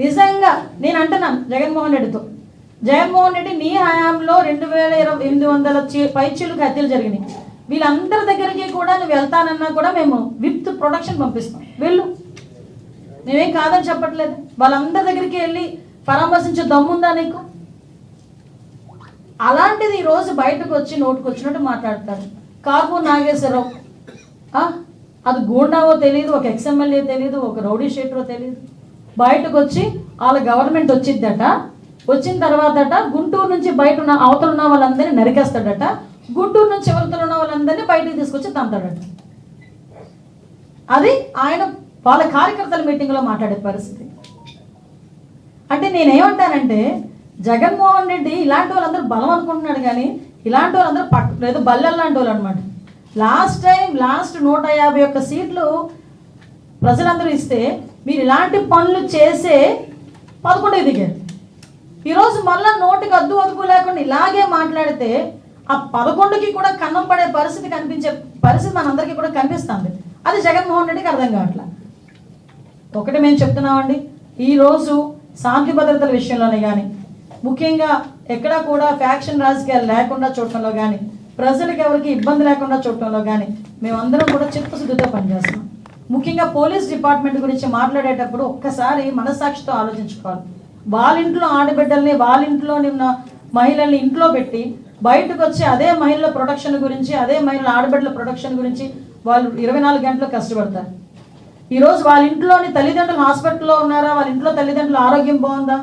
నిజంగా నేను అంటున్నాను జగన్మోహన్ రెడ్డితో, జగన్మోహన్ రెడ్డి నీ హయాంలో 2800 పైచీలకు హత్యలు జరిగినాయి. వీళ్ళందరి దగ్గరికి కూడా నువ్వు వెళ్తానన్నా కూడా మేము విత్ ప్రొటెక్షన్ పంపిస్తాం, వెళ్ళు, మేమేం కాదని చెప్పట్లేదు. వాళ్ళందరి దగ్గరికి వెళ్ళి పరామర్శించే దమ్ముందా నీకు? అలాంటిది ఈరోజు బయటకు వచ్చి నోటుకు వచ్చినట్టు మాట్లాడతారు. కార్పూర్ నాగేశ్వరరావు, అది గూండావో తెలియదు, ఒక ఎక్స్ఎమ్మెల్యే తెలియదు, ఒక రౌడీ షీటరో తెలియదు, బయటకు వచ్చి వాళ్ళ గవర్నమెంట్ వచ్చిద్దట, వచ్చిన తర్వాతట గుంటూరు నుంచి బయట ఉన్న అవతల ఉన్న వాళ్ళందరినీ నరికేస్తాడట, గుంటూరు నుంచి ఎవరితో ఉన్న వాళ్ళందరినీ బయటికి తీసుకొచ్చి తంతాడట. అది ఆయన వాళ్ళ కార్యకర్తల మీటింగ్లో మాట్లాడే పరిస్థితి. అంటే నేనేమంటానంటే జగన్మోహన్ రెడ్డి ఇలాంటి వాళ్ళందరూ బలం అనుకుంటున్నాడు కానీ ఇలాంటి వాళ్ళందరూ లేదు బల్లెల్ లాంటి వాళ్ళు అనమాట. లాస్ట్ 151 సీట్లు ప్రజలందరూ ఇస్తే మీరు ఇలాంటి పనులు చేసే 11 దిగారు. ఈరోజు మళ్ళీ నోటికి అదుపు లేకుండా ఇలాగే మాట్లాడితే ఆ 11కి కూడా కన్నం పడే పరిస్థితి కనిపించే పరిస్థితి మనందరికీ కూడా కనిపిస్తుంది. అది జగన్మోహన్ రెడ్డికి అర్థం కావట్లా. ఒకటి మేము చెప్తున్నామండి, ఈరోజు శాంతి భద్రతల విషయంలోనే కానీ ముఖ్యంగా ఎక్కడా కూడా ఫ్యాక్షన్ రాజకీయాలు లేకుండా చూడటంలో కానీ ప్రజలకు ఎవరికి ఇబ్బంది లేకుండా చూడటంలో కానీ మేమందరం కూడా చిత్తశుద్ధితో పనిచేస్తాం. ముఖ్యంగా పోలీస్ డిపార్ట్మెంట్ గురించి మాట్లాడేటప్పుడు ఒక్కసారి మనస్సాక్షితో ఆలోచించుకోవాలి. వాళ్ళ ఇంట్లో ఆడబిడ్డల్ని వాళ్ళ ఇంట్లో ఉన్న మహిళల్ని ఇంట్లో పెట్టి బయటకు వచ్చి అదే మహిళల ప్రొటెక్షన్ గురించి అదే మహిళల ఆడబిడ్డల ప్రొటెక్షన్ గురించి వాళ్ళు 24 గంటలు కష్టపడతారు. ఈరోజు వాళ్ళ ఇంట్లోని తల్లిదండ్రులు హాస్పిటల్లో ఉన్నారా, వాళ్ళ ఇంట్లో తల్లిదండ్రుల ఆరోగ్యం బాగుందా,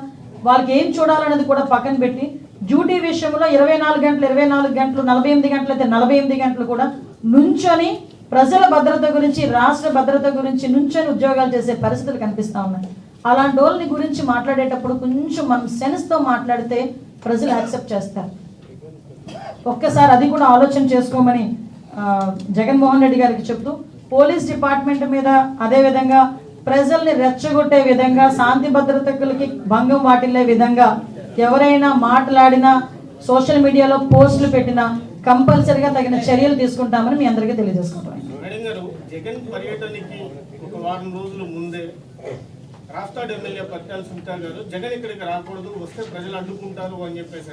వాళ్ళకి ఏం చూడాలనేది కూడా పక్కన పెట్టి డ్యూటీ విషయంలో 24 గంటలు 48 గంటలు అయితే 48 గంటలు కూడా నుంచొని ప్రజల భద్రత గురించి రాష్ట్ర భద్రత గురించి నుంచొని ఉద్యోగాలు చేసే పరిస్థితులు కనిపిస్తూ ఉన్నాయి. అలాంటి వాళ్ళని గురించి మాట్లాడేటప్పుడు కొంచెం మనం సెన్స్తో మాట్లాడితే ప్రజలు యాక్సెప్ట్ చేస్తారు. ఒక్కసారి అది కూడా ఆలోచన చేసుకోమని జగన్మోహన్ రెడ్డి గారికి చెప్తూ పోలీస్ డిపార్ట్మెంట్ మీద అదేవిధంగా ప్రజల్ని రెచ్చగొట్టే విధంగా శాంతి భద్రతలకి భంగం వాటిల్లే విధంగా ఎవరైనా మాట్లాడినా సోషల్ మీడియాలో పోస్టులు పెట్టినా కంపల్సరిగా తగిన చర్యలు తీసుకుంటామని మీ అందరికీ తెలియజేసుకుంటాం. జగన్ పర్యటనకి ఒక వారం రోజుల ముందే రాప్తాడ్ ఎమ్మెల్యే పట్టాల సునీత గారు జగన్ ఇక్కడికి రాకూడదు, వస్తే ప్రజలు అడ్డుకుంటారు అని చెప్పేసి.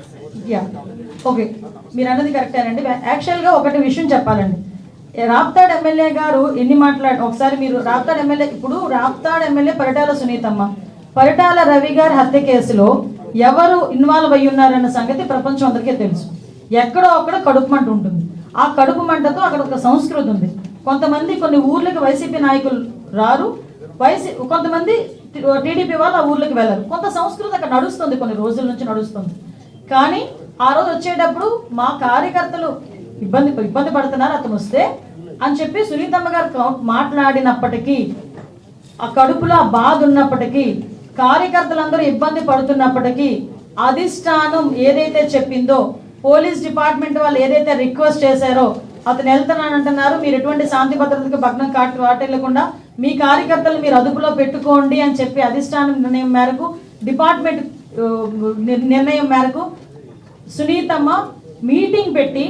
ఓకే, మీరు అన్నది కరెక్టేనండి. యాక్చువల్గా ఒకటి విషయం చెప్పాలండి, రాప్తాడ్ ఎమ్మెల్యే గారు ఎన్ని ఒకసారి మీరు రాప్తాడ్ ఎమ్మెల్యే పరిటాల సునీతమ్మ, పరిటాల రవి గారి హత్య కేసులో ఎవరు ఇన్వాల్వ్ అయ్యి ఉన్నారన్న సంగతి ప్రపంచం అందరికీ తెలుసు. ఎక్కడో అక్కడ కడుపుమంట ఉంటుంది. ఆ కడుపు మంటతో అక్కడ ఒక సంస్కృతి ఉంది. కొంతమంది కొన్ని ఊర్లకు వైసీపీ నాయకులు రారు, కొంతమంది టీడీపీ వాళ్ళు ఆ ఊర్లకు వెళ్ళరు. కొంత సంస్కృతి అక్కడ నడుస్తుంది, కొన్ని రోజుల నుంచి నడుస్తుంది. కానీ ఆ రోజు వచ్చేటప్పుడు మా కార్యకర్తలు ఇబ్బంది పడుతున్నారు అతను వస్తే అని చెప్పి సునీతమ్మ గారు మాట్లాడినప్పటికీ, ఆ కడుపులో ఆ బాధ ఉన్నప్పటికీ, కార్యకర్తలందరూ ఇబ్బంది పడుతున్నప్పటికీ అధిష్టానం ఏదైతే చెప్పిందో, పోలీస్ డిపార్ట్మెంట్ వాళ్ళు ఏదైతే రిక్వెస్ట్ చేశారో, అతను వెళ్తున్నానంటున్నారు, మీరు ఎటువంటి శాంతి భద్రతకు భగ్నం వాటిల్లకుండా మీ కార్యకర్తలు మీరు అదుపులో పెట్టుకోండి అని చెప్పి అధిష్టానం నిర్ణయం మేరకు, డిపార్ట్మెంట్ నిర్ణయం మేరకు సునీతమ్మ మీటింగ్ పెట్టి,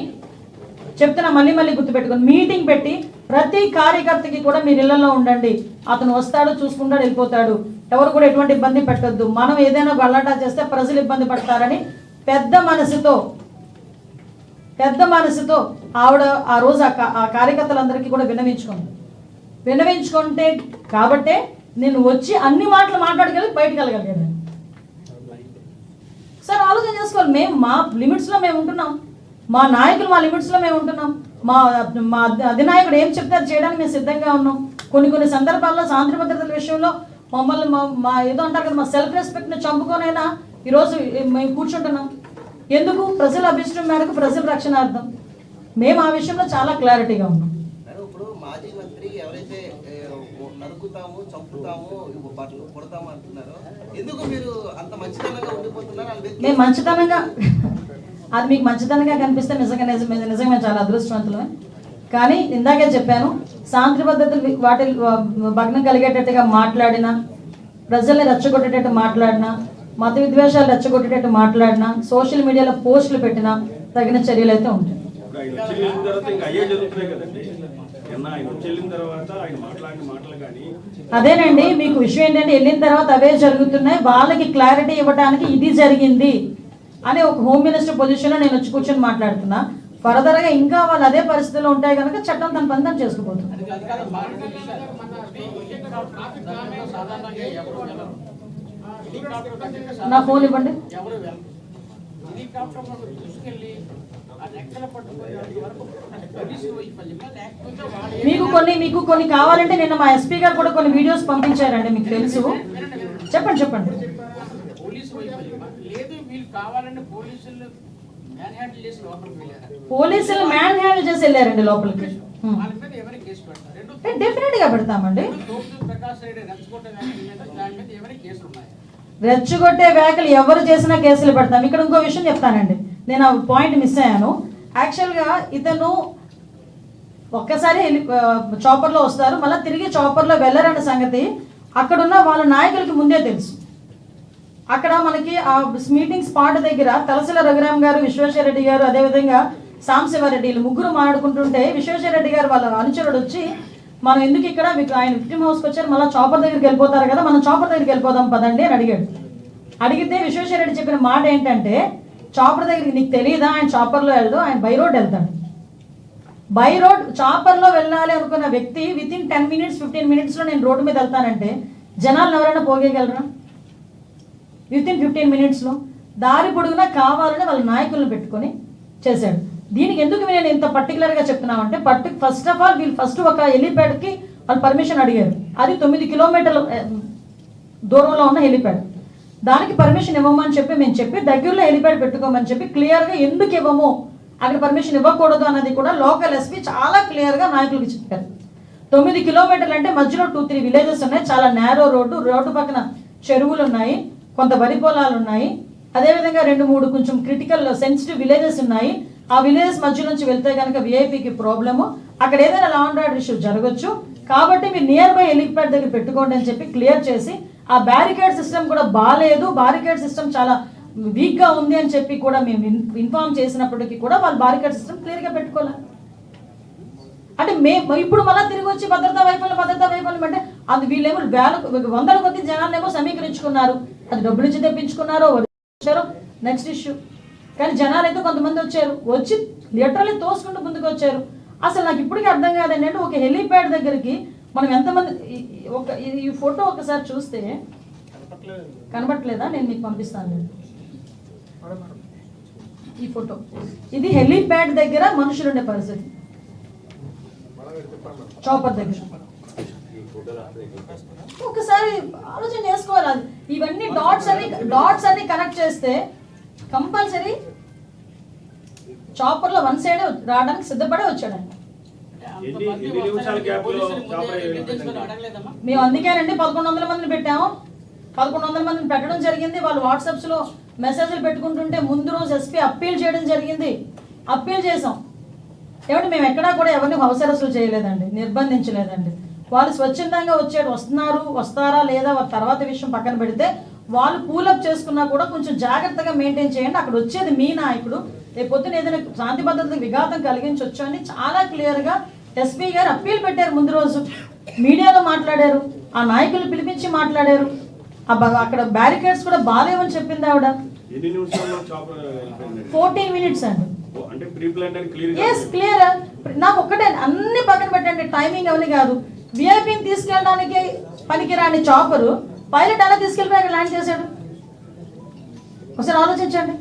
చెప్తున్నా మళ్ళీ గుర్తుపెట్టుకోండి, మీటింగ్ పెట్టి ప్రతి కార్యకర్తకి కూడా మీరు ఇళ్లలో ఉండండి, అతను వస్తాడు చూసుకుంటాడు వెళ్ళిపోతాడు, ఎవరు కూడా ఎటువంటి ఇబ్బంది పెట్టొద్దు, మనం ఏదైనా గల్లాటా చేస్తే ప్రజలు ఇబ్బంది పడతారని పెద్ద మనసుతో ఆవిడ ఆ రోజు ఆ కార్యకర్తలందరికీ కూడా విన్నవించుకుంటే కాబట్టే నేను వచ్చి అన్ని మాటలు మాట్లాడగలిగి బయటకు వెళ్ళగలిగాను. సార్ ఆలోచన చేసుకోవాలి, మేము మా లిమిట్స్లో మేము ఉంటున్నాం, మా నాయకులు మా లిమిట్స్లో మేము ఉంటున్నాం, మా అధినాయకుడు ఏం చెప్తే అది చేయడానికి మేము సిద్ధంగా ఉన్నాం. కొన్ని సందర్భాల్లో శాంతి భద్రతల విషయంలో మమ్మల్ని మా ఏదో అంటారు కదా, మా సెల్ఫ్ రెస్పెక్ట్ని చంపుకోనైనా ఈరోజు మేము కూర్చుంటున్నాం. ఎందుకు? ప్రజల అభిష్టం మేరకు, ప్రజల రక్షణార్థం. మేము ఆ విషయంలో చాలా క్లారిటీగా ఉన్నాం. ఇప్పుడు మాజీ మంత్రి ఎవరైతే నరుకుతాము, చంపుతాము, కొడతాము అంటున్నారో, ఎందుకు మీరు అంత మంచితనంగా ఉండిపోతున్నారు? మేము మంచితనంగా, అది మీకు మంచితనంగా కనిపిస్తే నిజంగా చాలా అదృష్టవంతులమే. కానీ ఇందాకే చెప్పాను, శాంతి భద్రతలు వాటి భగ్నం కలిగేటట్టుగా మాట్లాడినా, ప్రజల్ని రెచ్చగొట్టేటట్టు మాట్లాడినా, మత విద్వేషాలు రెచ్చగొట్టేటట్టు మాట్లాడినా, సోషల్ మీడియాలో పోస్టులు పెట్టినా తగిన చర్యలు అయితే ఉంటాయి. అదేనండి, మీకు విషయం ఏంటంటే వెళ్ళిన తర్వాత అవే జరుగుతున్నాయి, వాళ్ళకి క్లారిటీ ఇవ్వడానికి ఇది జరిగింది అని ఒక హోమ్ మినిస్టర్ పొజిషన్లో నేను వచ్చి కూర్చొని మాట్లాడుతున్నా. ఫర్దర్గా ఇంకా వాళ్ళు అదే పరిస్థితుల్లో ఉంటాయి కనుక చట్టం తన పని తను చేసుకుపోతుంది. నా ఫోన్ ఇవ్వండి. మీకు కొన్ని కావాలంటే నిన్న మా ఎస్పీ గారు కూడా కొన్ని వీడియోస్ పంపించారండి, మీకు తెలుసు. చెప్పండి. పోలీసులు మ్యాన్ హ్యాండిల్ చేసి వెళ్ళారండి లోపలికి. డెఫినెట్ గా పెడతామండి. రెచ్చగొట్టే వ్యాఖ్యలు ఎవరు చేసినా కేసులు పెడతాం. ఇక్కడ ఇంకో విషయం చెప్తానండి, నేను ఆ పాయింట్ మిస్ అయ్యాను. యాక్చువల్గా ఇతను ఒక్కసారి చాపర్లో వస్తారు, మళ్ళీ తిరిగి చాపర్లో వెళ్ళరన్న సంగతి అక్కడున్న వాళ్ళ నాయకులకి ముందే తెలుసు. అక్కడ మనకి ఆ మీటింగ్ స్పాట్ దగ్గర తలసిల రఘురామ్ గారు, విశ్వేశ్వరరెడ్డి గారు, అదేవిధంగా సాంబశివారెడ్డి ముగ్గురు మాట్లాడుకుంటుంటే విశ్వేశ్వరరెడ్డి గారు వాళ్ళ అనుచరుడు వచ్చి, మనం ఎందుకు ఇక్కడ, మీకు ఆయన విక్టిమ్ హౌస్కి వచ్చారు, మళ్ళీ చాపర్ దగ్గరికి వెళ్ళిపోతారు కదా, మనం చాపర్ దగ్గరికి వెళ్ళిపోదాం పదండి అని అడిగాడు. అడిగితే విశ్వేశ్వరరెడ్డి చెప్పిన మాట ఏంటంటే, చాపర్ దగ్గరికి నీకు తెలియదా, ఆయన చాపర్లో వెళ్దు, ఆయన బై రోడ్ వెళ్తాడు. బై రోడ్ చాపర్లో వెళ్ళాలి అనుకున్న వ్యక్తి వితిన్ 10 minutes 15 minutesలో నేను రోడ్డు మీద వెళ్తానంటే జనాలను ఎవరైనా పోగేయగలరా? వితిన్ 15 minutesలో దారి పొడుగునా కావాలని వాళ్ళ నాయకులను పెట్టుకొని చేశాడు. దీనికి ఎందుకు నేను ఇంత పర్టికులర్గా చెప్తున్నామంటే, ఫస్ట్ ఆఫ్ ఆల్ వీళ్ళు ఫస్ట్ ఒక హెలిప్యాడ్కి వాళ్ళు పర్మిషన్ అడిగారు. అది 9 kilometers దూరంలో ఉన్న హెలిప్యాడ్. దానికి పర్మిషన్ ఇవ్వమని చెప్పి మేము చెప్పి దగ్గరలో హెలిప్యాడ్ పెట్టుకోమని చెప్పి క్లియర్గా ఎందుకు ఇవ్వము, అక్కడ పర్మిషన్ ఇవ్వకూడదు అన్నది కూడా లోకల్ ఎస్పీ చాలా క్లియర్గా నాయకులకి చెప్పారు. 9 kilometers అంటే మధ్యలో 2-3 villages ఉన్నాయి, చాలా నేరో రోడ్డు పక్కన చెరువులు ఉన్నాయి, కొంత వరి పొలాలు ఉన్నాయి, అదేవిధంగా 2-3 కొంచెం క్రిటికల్ సెన్సిటివ్ విలేజెస్ ఉన్నాయి. ఆ విలేజెస్ మధ్య నుంచి వెళ్తే కనుక విఐపికి ప్రాబ్లము, అక్కడ ఏదైనా లా అండ్ ఆర్డర్ ఇష్యూ జరగచ్చు, కాబట్టి మీరు నియర్ బై హెలిప్యాడ్ దగ్గర పెట్టుకోండి అని చెప్పి క్లియర్ చేసి, ఆ బ్యారికేడ్ సిస్టమ్ కూడా బాగాలేదు, బ్యారికేడ్ సిస్టమ్ చాలా వీక్గా ఉంది అని చెప్పి కూడా మేము ఇన్ఫార్మ్ చేసినప్పటికీ కూడా వాళ్ళు బ్యారికేడ్ సిస్టమ్ క్లియర్గా పెట్టుకోవాలి. అంటే ఇప్పుడు మళ్ళీ తిరిగి వచ్చి భద్రతా వైఫల్యం అంటే అది వీళ్ళేమో 100 కొద్ది జనాలనేమో సమీకరించుకున్నారు, అది డబ్బులు ఇచ్చి తెప్పించుకున్నారో వచ్చారో నెక్స్ట్ ఇష్యూ. కానీ జనాలు అయితే కొంతమంది వచ్చి లిటరల్లీ తోసుకుంటూ ముందుకు వచ్చారు. అసలు నాకు ఇప్పటికీ అర్థం కాదండి, అంటే ఒక హెలిప్యాడ్ దగ్గరికి మనం ఎంతమంది, ఈ ఫోటో ఒకసారి చూస్తే కనబట్లేదా? నేను మీకు పంపిస్తాను. ఈ ఫోటో ఇది హెలీప్యాడ్ దగ్గర మనుషులు ఉండే పరిస్థితి, చాపర్ దగ్గర. ఒకసారి ఆలోచన చేసుకోవాలి. అది ఇవన్నీ డాట్స్ అన్ని కనెక్ట్ చేస్తే కంపల్సరీ చాపర్ లో వన్ సైడ్ రావడానికి సిద్ధపడే వచ్చాడండి. మేము అందుకేనండి 1100 మందిని పెట్టాము. 1100 మందిని పెట్టడం జరిగింది. వాళ్ళు వాట్సాప్స్ లో మెసేజ్లు పెట్టుకుంటుంటే ముందు రోజు ఎస్పీ అప్పీల్ చేయడం జరిగింది. అప్పీల్ చేసాం. ఏమంటే మేము ఎక్కడా కూడా ఎవరిని హౌస్ అరెస్టులు చేయలేదండి, నిర్బంధించలేదండి. వాళ్ళు స్వచ్ఛందంగా వస్తారా లేదా తర్వాత విషయం పక్కన పెడితే వాళ్ళు పూలప్ చేసుకున్నా కూడా కొంచెం జాగ్రత్తగా మెయింటైన్ చేయండి. అక్కడ వచ్చేది మీ నాయకుడు, రేపు పొద్దున ఏదైనా శాంతి భద్రతకు విఘాతం కలిగించవచ్చు అని చాలా క్లియర్గా ఎస్పీ గారు అప్పీల్ పెట్టారు. ముందు రోజు మీడియాలో మాట్లాడారు, ఆ నాయకులు పిలిపించి మాట్లాడారు. అక్కడ బ్యారికేడ్స్ కూడా బాగాలేవని చెప్పింది ఆవిడ. 14 minutes అండి. క్లియర్. నాకు ఒక్కటే, అన్ని పక్కన పెట్టండి, టైమింగ్ అవన్నీ కాదు. విఐపిని తీసుకెళ్ళడానికి పనికిరాని చాపరు పైలట్ అలా తీసుకెళ్ళిపోయి అక్కడ ల్యాండ్ చేశాడు. ఒకసారి ఆలోచించండి.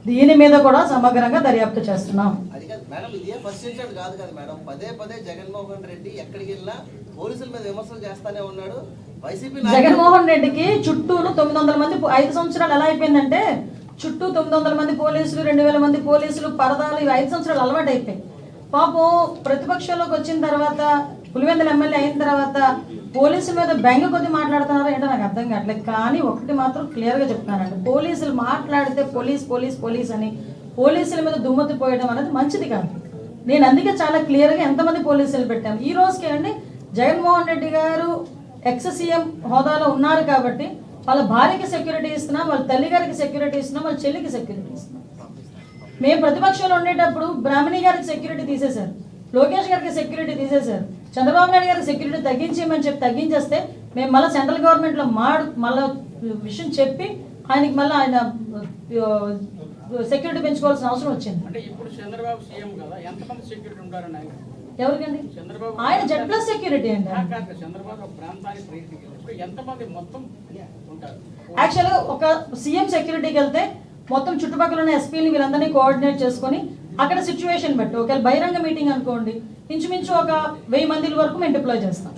దీని మీద కూడా సమగ్రంగా దర్యాప్తు చేస్తున్నాం. అది కాదు మేడం, ఇదే ఫస్ట్ ఇన్సిడెంట్ కాదు కదా మేడం. పదే జగన్మోహన్ రెడ్డి ఎక్కడికి వెళ్ళినా పోలీసుల మీద విమర్శలు చేస్తానే ఉన్నాడు. వైసీపీ జగన్మోహన్ రెడ్డికి చుట్టూను 900 మంది, 5 సంవత్సరాలు ఎలా అయిపోయిందంటే చుట్టూ 900 మంది పోలీసులు, 2000 మంది పోలీసులు, పరదాలు, ఇవి 5 సంవత్సరాలు అలవాటు అయిపోయాయి. పాపం ప్రతిపక్షంలోకి వచ్చిన తర్వాత, పులివెందుల ఎమ్మెల్యే అయిన తర్వాత పోలీసుల మీద బెంగ కొద్ది మాట్లాడుతున్నారో ఏంటో నాకు అర్థం కావట్లేదు. కానీ ఒకటి మాత్రం క్లియర్గా చెప్తున్నానండి, పోలీసులు మాట్లాడితే పోలీస్ అని పోలీసుల మీద దుమ్మెత్తి పోయడం అనేది మంచిది కాదు. నేను అందుకే చాలా క్లియర్గా ఎంతమంది పోలీసులు పెట్టాను. ఈ రోజుకి అండి జగన్మోహన్ రెడ్డి గారు ఎక్స్-సీఎం హోదాలో ఉన్నారు కాబట్టి వాళ్ళ భార్యకి సెక్యూరిటీ ఇస్తున్నాం, వాళ్ళ తల్లిగారికి సెక్యూరిటీ ఇస్తున్నాం, వాళ్ళ చెల్లికి సెక్యూరిటీ ఇస్తున్నాం. మేము ప్రతిపక్షంలో ఉండేటప్పుడు బ్రాహ్మణి గారికి సెక్యూరిటీ తీసేశారు, లోకేష్ గారికి సెక్యూరిటీ తీసేశారు, చంద్రబాబు నాయుడు గారికి సెక్యూరిటీ తగ్గించేయమని చెప్పి తగ్గించేస్తే మేము మళ్ళీ సెంట్రల్ గవర్నమెంట్లో మళ్ళీ విషయం చెప్పి ఆయనకి మళ్ళీ ఆయన సెక్యూరిటీ పెంచుకోవాల్సిన అవసరం వచ్చింది. అంటే ఇప్పుడు చంద్రబాబు సీఎం కదా, ఎంతమంది సెక్యూరిటీ ఉంటారని ఎవరికండి? ఆయన Z+ సెక్యూరిటీ అండి. చంద్రబాబు ప్రాంతానికి ఎంతమంది మొత్తం ఉంటారు? యాక్చువల్గా ఒక సీఎం సెక్యూరిటీకి వెళ్తే మొత్తం చుట్టుపక్కల ఉన్న ఎస్పీని వీళ్ళందరినీ కోఆర్డినేట్ చేసుకొని అక్కడ సిచ్యువేషన్ బట్టి, ఒకవేళ బహిరంగ మీటింగ్ అనుకోండి ఇంచుమించు ఒక 1000 మంది వరకు మేము డిప్లాయ్ చేస్తాం.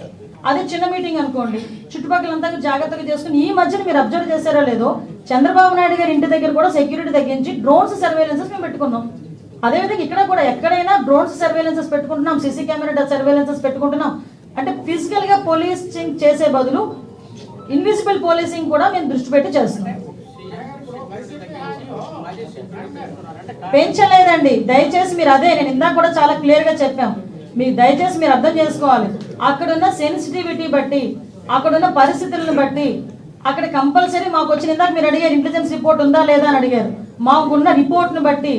అదే చిన్న మీటింగ్ అనుకోండి చుట్టుపక్కలంతా జాగ్రత్తగా చేసుకుని, ఈ మధ్యన మీరు అబ్జర్వ్ చేశారో లేదో చంద్రబాబు నాయుడు గారి ఇంటి దగ్గర కూడా సెక్యూరిటీ తగ్గించి డ్రోన్స్ సర్వేలెన్సెస్ మేము పెట్టుకున్నాం. అదేవిధంగా ఇక్కడ కూడా ఎక్కడైనా డ్రోన్స్ సర్వేలెన్సెస్ పెట్టుకుంటున్నాం, సీసీ కెమెరా సర్వేలెన్సెస్ పెట్టుకుంటున్నాం. అంటే ఫిజికల్ గా పోలీసింగ్ చేసే బదులు ఇన్విజిబుల్ పోలీసింగ్ కూడా మేము దృష్టి పెట్టి చేస్తున్నాం. పెంచలేదండి, దయచేసి మీరు అదే నేను ఇందాక కూడా చాలా క్లియర్ గా చెప్పాం. మీరు దయచేసి మీరు అర్థం చేసుకోవాలి, అక్కడున్న సెన్సిటివిటీ బట్టి, అక్కడున్న పరిస్థితులను బట్టి, అక్కడ కంపల్సరీ మాకు వచ్చిన, ఇందాక మీరు అడిగారు ఇంటెలిజెన్స్ రిపోర్ట్ ఉందా లేదా అని అడిగారు. మాకున్న రిపోర్ట్ను బట్టి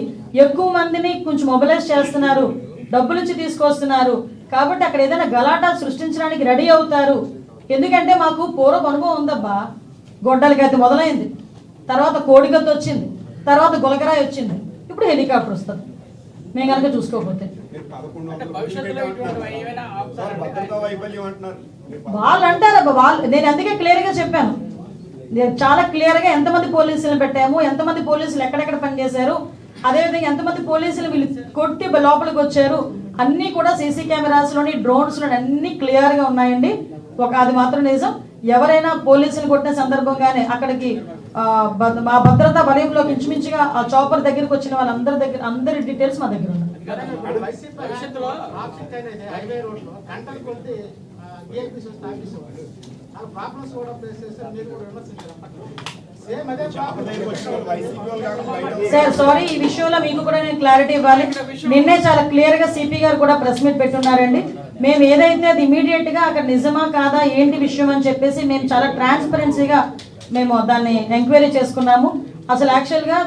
ఎక్కువ మందిని కొంచెం మొబిలైజ్ చేస్తున్నారు, డబ్బులు ఇచ్చి తీసుకొస్తున్నారు కాబట్టి అక్కడ ఏదైనా గలాటా సృష్టించడానికి రెడీ అవుతారు. ఎందుకంటే మాకు పూర్వపు అనుభవం ఉందబ్బా. గొడ్డలకైతే మొదలైంది, తర్వాత కోడిగత్తు వచ్చింది, తర్వాత గులకరాయి వచ్చింది, ఇప్పుడు హెలికాప్టర్ వస్తుంది మేము కనుక చూసుకోకపోతే. వాళ్ళు అంటారబ్బా, నేను అందుకే క్లియర్గా చెప్పాను. నేను చాలా క్లియర్గా ఎంతమంది పోలీసులు పెట్టాము, ఎంతమంది పోలీసులు ఎక్కడెక్కడ పనిచేశారు, అదేవిధంగా ఎంతమంది పోలీసులు వీళ్ళు కొట్టి లోపలికి వచ్చారు, అన్నీ కూడా సీసీ కెమెరాస్లోని డ్రోన్స్లోని అన్నీ క్లియర్గా ఉన్నాయండి. అది మాత్రం నిజం. ఎవరైనా పోలీసులు కొట్టిన సందర్భంగానే అక్కడికి మా భద్రతా వలయంలోకి ఇంచుమించుగా ఆ చాపర్ దగ్గరికి వచ్చిన వాళ్ళందరి దగ్గర అందరి డీటెయిల్స్ మా దగ్గర ఉన్నాయి. సార్ సారీ, ఈ విషయంలో మీకు కూడా నేను క్లారిటీ ఇవ్వాలి. నిన్నే చాలా క్లియర్ గా సిపి గారు కూడా ప్రెస్ మీట్ పెట్టున్నారండి. మేము ఏదైతే అది ఇమీడియట్ గా అక్కడ నిజమా కాదా ఏంటి విషయం అని చెప్పేసి మేము చాలా ట్రాన్స్పరెన్సీగా మేము దాన్ని ఎంక్వైరీ చేసుకున్నాము. అసలు యాక్చువల్గా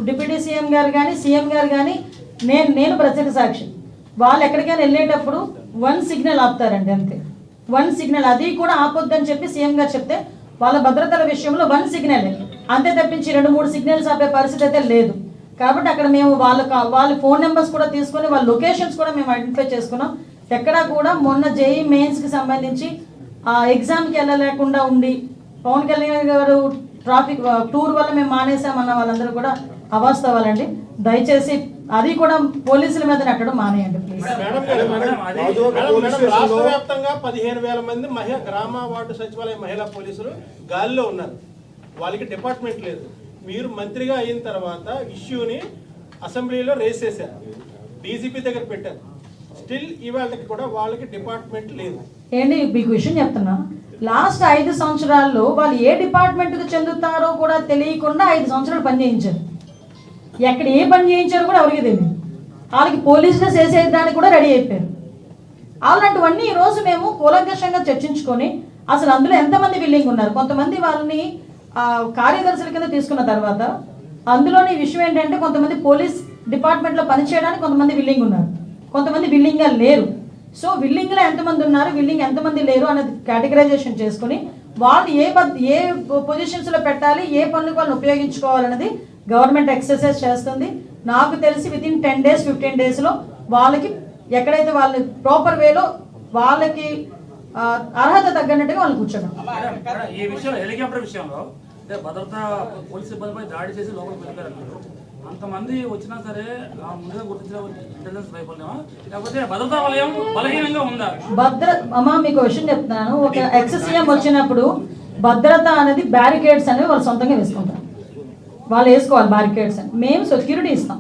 డిప్యూటీ సీఎం గారు కానీ సీఎం గారు కానీ నేను ప్రత్యేక సాక్షి, వాళ్ళు ఎక్కడికైనా వెళ్ళేటప్పుడు 1 సిగ్నల్ ఆపుతారండి, అంతే 1 సిగ్నల్. అది కూడా ఆపొద్దని చెప్పి సీఎం గారు చెప్తే వాళ్ళ భద్రతల విషయంలో 1 సిగ్నల్ అంతే తప్పించి 2-3 సిగ్నల్స్ ఆపే పరిస్థితి అయితే లేదు. కాబట్టి అక్కడ మేము వాళ్ళ ఫోన్ నెంబర్స్ కూడా తీసుకొని వాళ్ళ లొకేషన్స్ కూడా మేము ఐడెంటిఫై చేసుకున్నాం. ఎక్కడా కూడా మొన్న జేఈ మెయిన్స్కి సంబంధించి ఆ ఎగ్జామ్కి వెళ్ళలేకుండా ఉండి పవన్ కళ్యాణ్ గారు ట్రాఫిక్ టూర్ వల్ల మేము మానేసామన్న వాళ్ళందరూ కూడా అవాస్తవాలండి. దయచేసి అది కూడా పోలీసుల మీద నెట్టడం మానేయండి ప్లీజ్. రాష్ట్ర వ్యాప్తంగా 15,000 మంది గ్రామ వార్డు సచివాలయ మహిళా పోలీసులు గాలిలో ఉన్నారు. వాళ్ళకి డిపార్ట్మెంట్ లేదు. మీరు మంత్రిగా అయిన తర్వాత ఇష్యూని అసెంబ్లీలో రేస్ చేశారు, డీజీపీ దగ్గర పెట్టారు. స్టిల్ ఇవాళకి కూడా వాళ్ళకి డిపార్ట్మెంట్ లేదు. ఏంటి మీకు విషయం చెప్తున్నా, లాస్ట్ 5 సంవత్సరాల్లో వాళ్ళు ఏ డిపార్ట్మెంట్కి చెందుతారో కూడా తెలియకుండా 5 సంవత్సరాలు పని చేయించారు. ఎక్కడ ఏ పని చేయించారో కూడా ఎవరికి తెలియదు. వాళ్ళకి పోలీసులు చేసేయడానికి కూడా రెడీ అయిపోయారు. అలాంటివన్నీ ఈరోజు మేము కూలంకషంగా చర్చించుకొని అసలు అందులో ఎంతమంది విల్లింగ్ ఉన్నారు. కొంతమంది వాళ్ళని కార్యదర్శుల కింద తీసుకున్న తర్వాత అందులోని విషయం ఏంటంటే కొంతమంది పోలీస్ డిపార్ట్మెంట్లో పనిచేయడానికి కొంతమంది విల్లింగ్ ఉన్నారు, కొంతమంది విల్లింగ్గా లేరు. సో విల్లింగ్లో ఎంతమంది ఉన్నారు, విల్లింగ్ ఎంతమంది లేరు అనేది కేటగరైజేషన్ చేసుకుని వాళ్ళు ఏ పొజిషన్స్లో పెట్టాలి, ఏ పనులకు వాళ్ళని ఉపయోగించుకోవాలన్నది గవర్నమెంట్ ఎక్సర్సైజ్ చేస్తుంది. నాకు తెలిసి వితిన్ 10 days 15 daysలో వాళ్ళకి ఎక్కడైతే వాళ్ళని ప్రాపర్ వేలో వాళ్ళకి అర్హత తగ్గట్టుగా వాళ్ళు కూర్చోడం. ఈ విషయంలో హెలికాప్టర్ విషయంలో భద్రతా పోలీసు సిబ్బందిపై దాడి చేసి లోపలికి వెళ్ళారు. అంతమంది వచ్చినా సరే ముందుగా గుర్తించిన ఇంటెలిజెన్స్ వైఫల్యమా లేకపోతే భద్రతా వలయం బలహీనంగా ఉందా? అమ్మా మీకు విషయం చెప్తున్నాను. ఒక ఎక్స్-సీఎం వచ్చినప్పుడు భద్రత అనేది బ్యారికేడ్స్ అనేవి వాళ్ళు సొంతంగా వేసుకుంటారు. వాళ్ళు వేసుకోవాలి బ్యారికేడ్స్ అని. మేము సెక్యూరిటీ ఇస్తాం.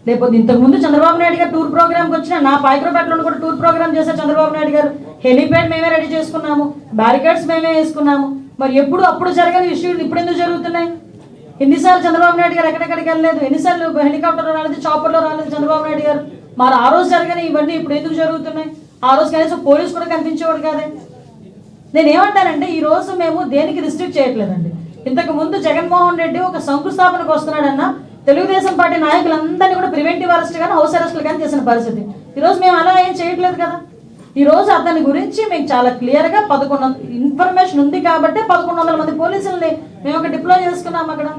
లేకపోతే ఇంతకుముందు చంద్రబాబు నాయుడు గారు టూర్ ప్రోగ్రామ్కి వచ్చిన నా పాయకరపేటలో కూడా టూర్ ప్రోగ్రామ్ చేశారు చంద్రబాబు నాయుడు గారు. హెలిప్యాడ్ మేమే రెడీ చేసుకున్నాము, బ్యారికేడ్స్ మేమే వేసుకున్నాము. మరి అప్పుడు జరగని ఇష్యూలు ఇప్పుడు ఎందుకు జరుగుతున్నాయి? ఎన్నిసార్లు చంద్రబాబు నాయుడు గారు ఎక్కడెక్కడికి వెళ్ళలేదు, ఎన్నిసార్లు హెలికాప్టర్లో రాలేదు, చాపర్లో రాలేదు చంద్రబాబు నాయుడు గారు. మరి ఆ రోజు జరగని ఇవన్నీ ఇప్పుడు ఎందుకు జరుగుతున్నాయి? ఆ రోజు కనీసం పోలీసు కూడా కనిపించేవాడు కాదే. నేనేమంటానంటే ఈ రోజు మేము దేనికి రిస్ట్రిక్ట్ చేయట్లేదండి. ఇంతకు ముందు జగన్మోహన్ రెడ్డి ఒక శంకుస్థాపనకు వస్తున్నాడన్న తెలుగుదేశం పార్టీ నాయకులందరినీ కూడా ప్రివెంటివ్ అరెస్ట్ కానీ హౌస్ అరెస్టులు కానీ చేసిన పరిస్థితి. ఈరోజు మేము అలా ఏం చేయట్లేదు కదా. ఈరోజు అతని గురించి మీకు చాలా క్లియర్గా 1100 ఇన్ఫర్మేషన్ ఉంది కాబట్టి 1100 మంది పోలీసుల్ని మేము ఒక డిప్లాయ్ చేసుకున్నాం. అక్కడ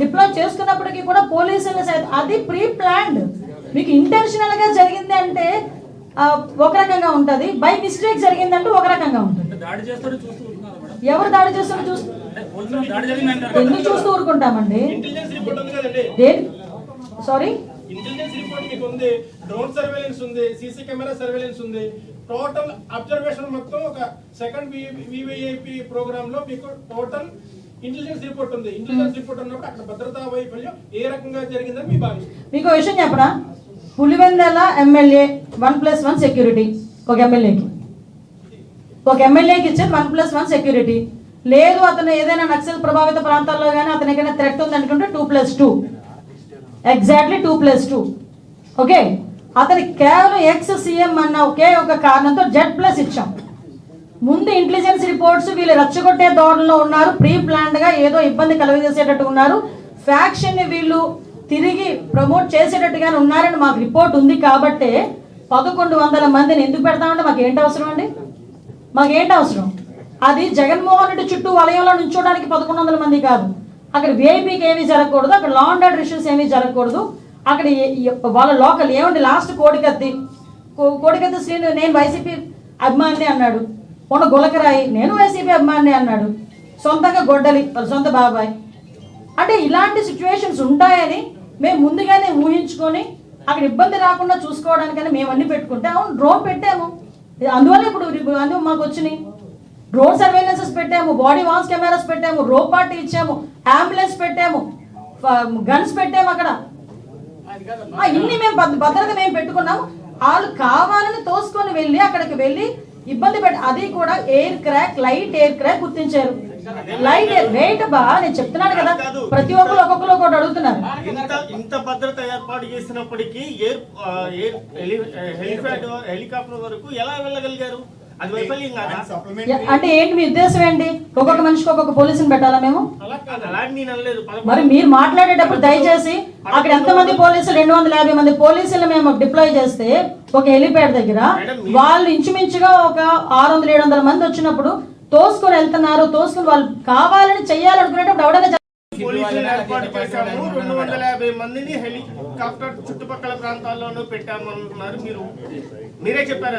డిప్లాయ్ చేసుకున్నప్పటికీ కూడా పోలీసులు అది ప్రీ ప్లాన్డ్. మీకు ఇంటెన్షనల్గా జరిగింది అంటే ఒక రకంగా ఉంటుంది, బై మిస్టేక్ జరిగిందంటే ఒక రకంగా ఉంటుంది. ఎవరు దాడి చేస్తారో ఎందుకు చూస్తూ ఊరుకుంటామండి? సారీ, ఇంటెలిజెన్స్ రిపోర్ట్ మీకు ఉంది, డ్రోన్ సర్వేలెన్స్ ఉంది, సీసీ కెమెరా సర్వేలెన్స్ ఉంది, టోటల్ అబ్జర్వేషన్ మొత్తం ఒక సెకండ్ వివిఐపి ప్రోగ్రామ్ లో మీకు టోటల్ ఇంటెలిజెన్స్ రిపోర్ట్ ఉంది. ఇంటెలిజెన్స్ రిపోర్ట్ ఉన్నప్పుడు అక్కడ భద్రతా వైఫల్యం ఏ రకంగా జరిగిందని మీ భావిస్తారు? మీకు విషయం చెప్పరా, పులివెందల ఎమ్మెల్యే 1+1 సెక్యూరిటీ ఒక ఎమ్మెల్యేకి ఇచ్చేది 1+1 సెక్యూరిటీ లేదు. అతను ఏదైనా నక్సల్ ప్రభావిత ప్రాంతాల్లో కానీ అతను ఏదైనా థ్రెట్ ఉంది అనుకుంటే 2+2, ఎగ్జాక్ట్లీ 2+2. ఓకే, అతనికి కేవలం ఎక్స్-సీఎం అన్న ఒకే ఒక కారణంతో Z+ ఇచ్చాం. ముందు ఇంటెలిజెన్స్ రిపోర్ట్స్ వీళ్ళు రెచ్చగొట్టే ధోరణిలో ఉన్నారు, ప్రీ ప్లాన్డ్గా ఏదో ఇబ్బంది కలుగజేసేటట్టు ఉన్నారు, ఫ్యాక్షన్ని వీళ్ళు తిరిగి ప్రమోట్ చేసేటట్టుగానే ఉన్నారని మాకు రిపోర్ట్ ఉంది. కాబట్టి 1100 మందిని ఎందుకు పెడతామంటే మాకేంటి అవసరం అండి? మాకేంటి అవసరం? అది జగన్మోహన్ రెడ్డి చుట్టూ వలయంలో నుంచోడానికి 1100 మంది కాదు. అక్కడ విఐపీకి ఏమీ జరగకూడదు, అక్కడ లా అండ్ ఆర్డర్ ఇష్యూస్ ఏమీ జరగకూడదు. అక్కడ వాళ్ళ లోకల్ ఏమండి, లాస్ట్ కోడికత్తి శ్రీను నేను వైసీపీ అభిమాని అన్నాడు, మొన్న గులకరాయి నేను వైసీపీ అభిమాని అన్నాడు, సొంతంగా గొడ్డలి వాళ్ళ సొంత బాబాయ్. అంటే ఇలాంటి సిచ్యువేషన్స్ ఉంటాయని మేము ముందుగానే ఊహించుకొని అక్కడ ఇబ్బంది రాకుండా చూసుకోవడానికని మేము అన్ని పెట్టుకుంటే అవును డ్రోన్ పెట్టాము, అందువల్ల ఇప్పుడు మాకు వచ్చినాయి. డ్రోన్ సర్వేలెన్సెస్ పెట్టాము, బాడీ వాన్స్ కెమెరాస్ పెట్టాము, రోప్ పార్టీ ఇచ్చాము, అంబులెన్స్ పెట్టాము, గన్స్ పెట్టాము. అక్కడ ఇన్ని మేము భద్రత మేము పెట్టుకున్నాము. వాళ్ళు కావాలని తోసుకొని వెళ్ళి అక్కడికి వెళ్ళి ఇబ్బంది అది కూడా లైట్ ఎయిర్ క్రాక్ గుర్తించారు. లైట్ వెయిట్ నేను చెప్తున్నాను కదా, ప్రతి ఒక్కరు ఒక్కొక్కరు ఒకటి అడుగుతున్నారు. ఇంత భద్రత ఏర్పాటు చేసినప్పటికీ హెలికాప్టర్ వరకు ఎలా వెళ్ళగలిగారు? అది వైఫల్యం కాదా? అంటే ఏంటి మీ ఉద్దేశం ఏంటి? ఒక్కొక్క మనిషికి ఒక్కొక్క పోలీసుని పెట్టాలా మేము? మరి మీరు మాట్లాడేటప్పుడు దయచేసి అక్కడ ఎంతమంది పోలీసులు 250 మంది పోలీసులు మేము డిప్లాయ్ చేస్తే ఒక హెలిప్యాడ్ దగ్గర వాళ్ళు ఇంచుమించుగా ఒక 600-700 మంది వచ్చినప్పుడు తోసుకొని వెళ్తున్నారు. తోసుకొని వాళ్ళు కావాలని చెయ్యాలనుకునేటప్పుడు ఎవడైనా 250 మందిని హెలికాప్టర్ చుట్టుపక్కల ప్రాంతాల్లోనూ పెట్టామన్నారు. మీరే చెప్పారు.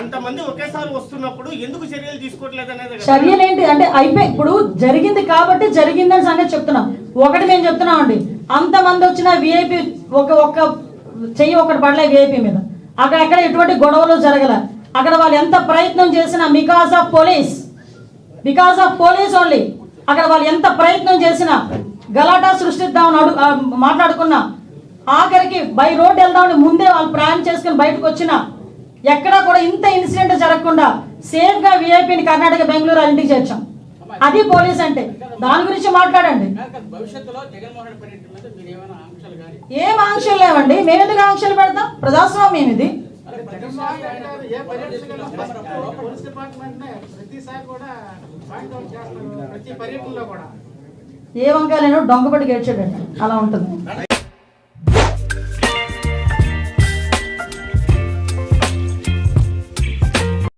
అంతమంది ఒకేసారి వస్తున్నప్పుడు ఎందుకు చర్యలు తీసుకోవట్లేదు అనేది కదా. చర్యలు ఏంటి అంటే అయిపోయి ఇప్పుడు జరిగింది కాబట్టి జరిగిందని సంగతి చెప్తున్నాం. ఒకటి మేము చెప్తున్నాం అండి, అంతమంది వచ్చిన విఐపి ఒక్క చెయ్యి ఒకటి పడలే విఐపి మీద. అక్కడెక్కడ ఎటువంటి గొడవలు జరగల. అక్కడ వాళ్ళు ఎంత ప్రయత్నం చేసినా బికాస్ ఆఫ్ పోలీస్ ఓన్లీ. అక్కడ వాళ్ళు ఎంత ప్రయత్నం చేసినా గలాటా సృష్టిద్దామని మాట్లాడుకున్నా, ఆఖరికి బై రోడ్ వెళ్దామని ముందే వాళ్ళు ప్లాన్ చేసుకుని బయటకు వచ్చినా ఎక్కడా కూడా ఇంత ఇన్సిడెంట్ జరగకుండా సేఫ్ గా విఐపిని కర్ణాటక బెంగళూరు ఇంటికి చేర్చాం. అది పోలీస్ అంటే. దాని గురించి మాట్లాడండి. భవిష్యత్తులో జగన్మోహన్ రెడ్డి పర్యటన మీద మీరు ఏమైనా ఆంక్షలు కానీ ఏం ఆంక్షలు లేవండి, మేము ఎందుకు ఆంక్షలు పెడతాం? ప్రజాస్వామ్యం ఇది. పోలీస్ డిపార్ట్మెంట్ ప్రతిసారి కూడా పాయింట్ అవుట్ చేస్తారు, ప్రతి పర్యటనలో కూడా ఏ వంకాయలు డొంగబడి గేడ్చాడండి, అలా ఉంటుంది.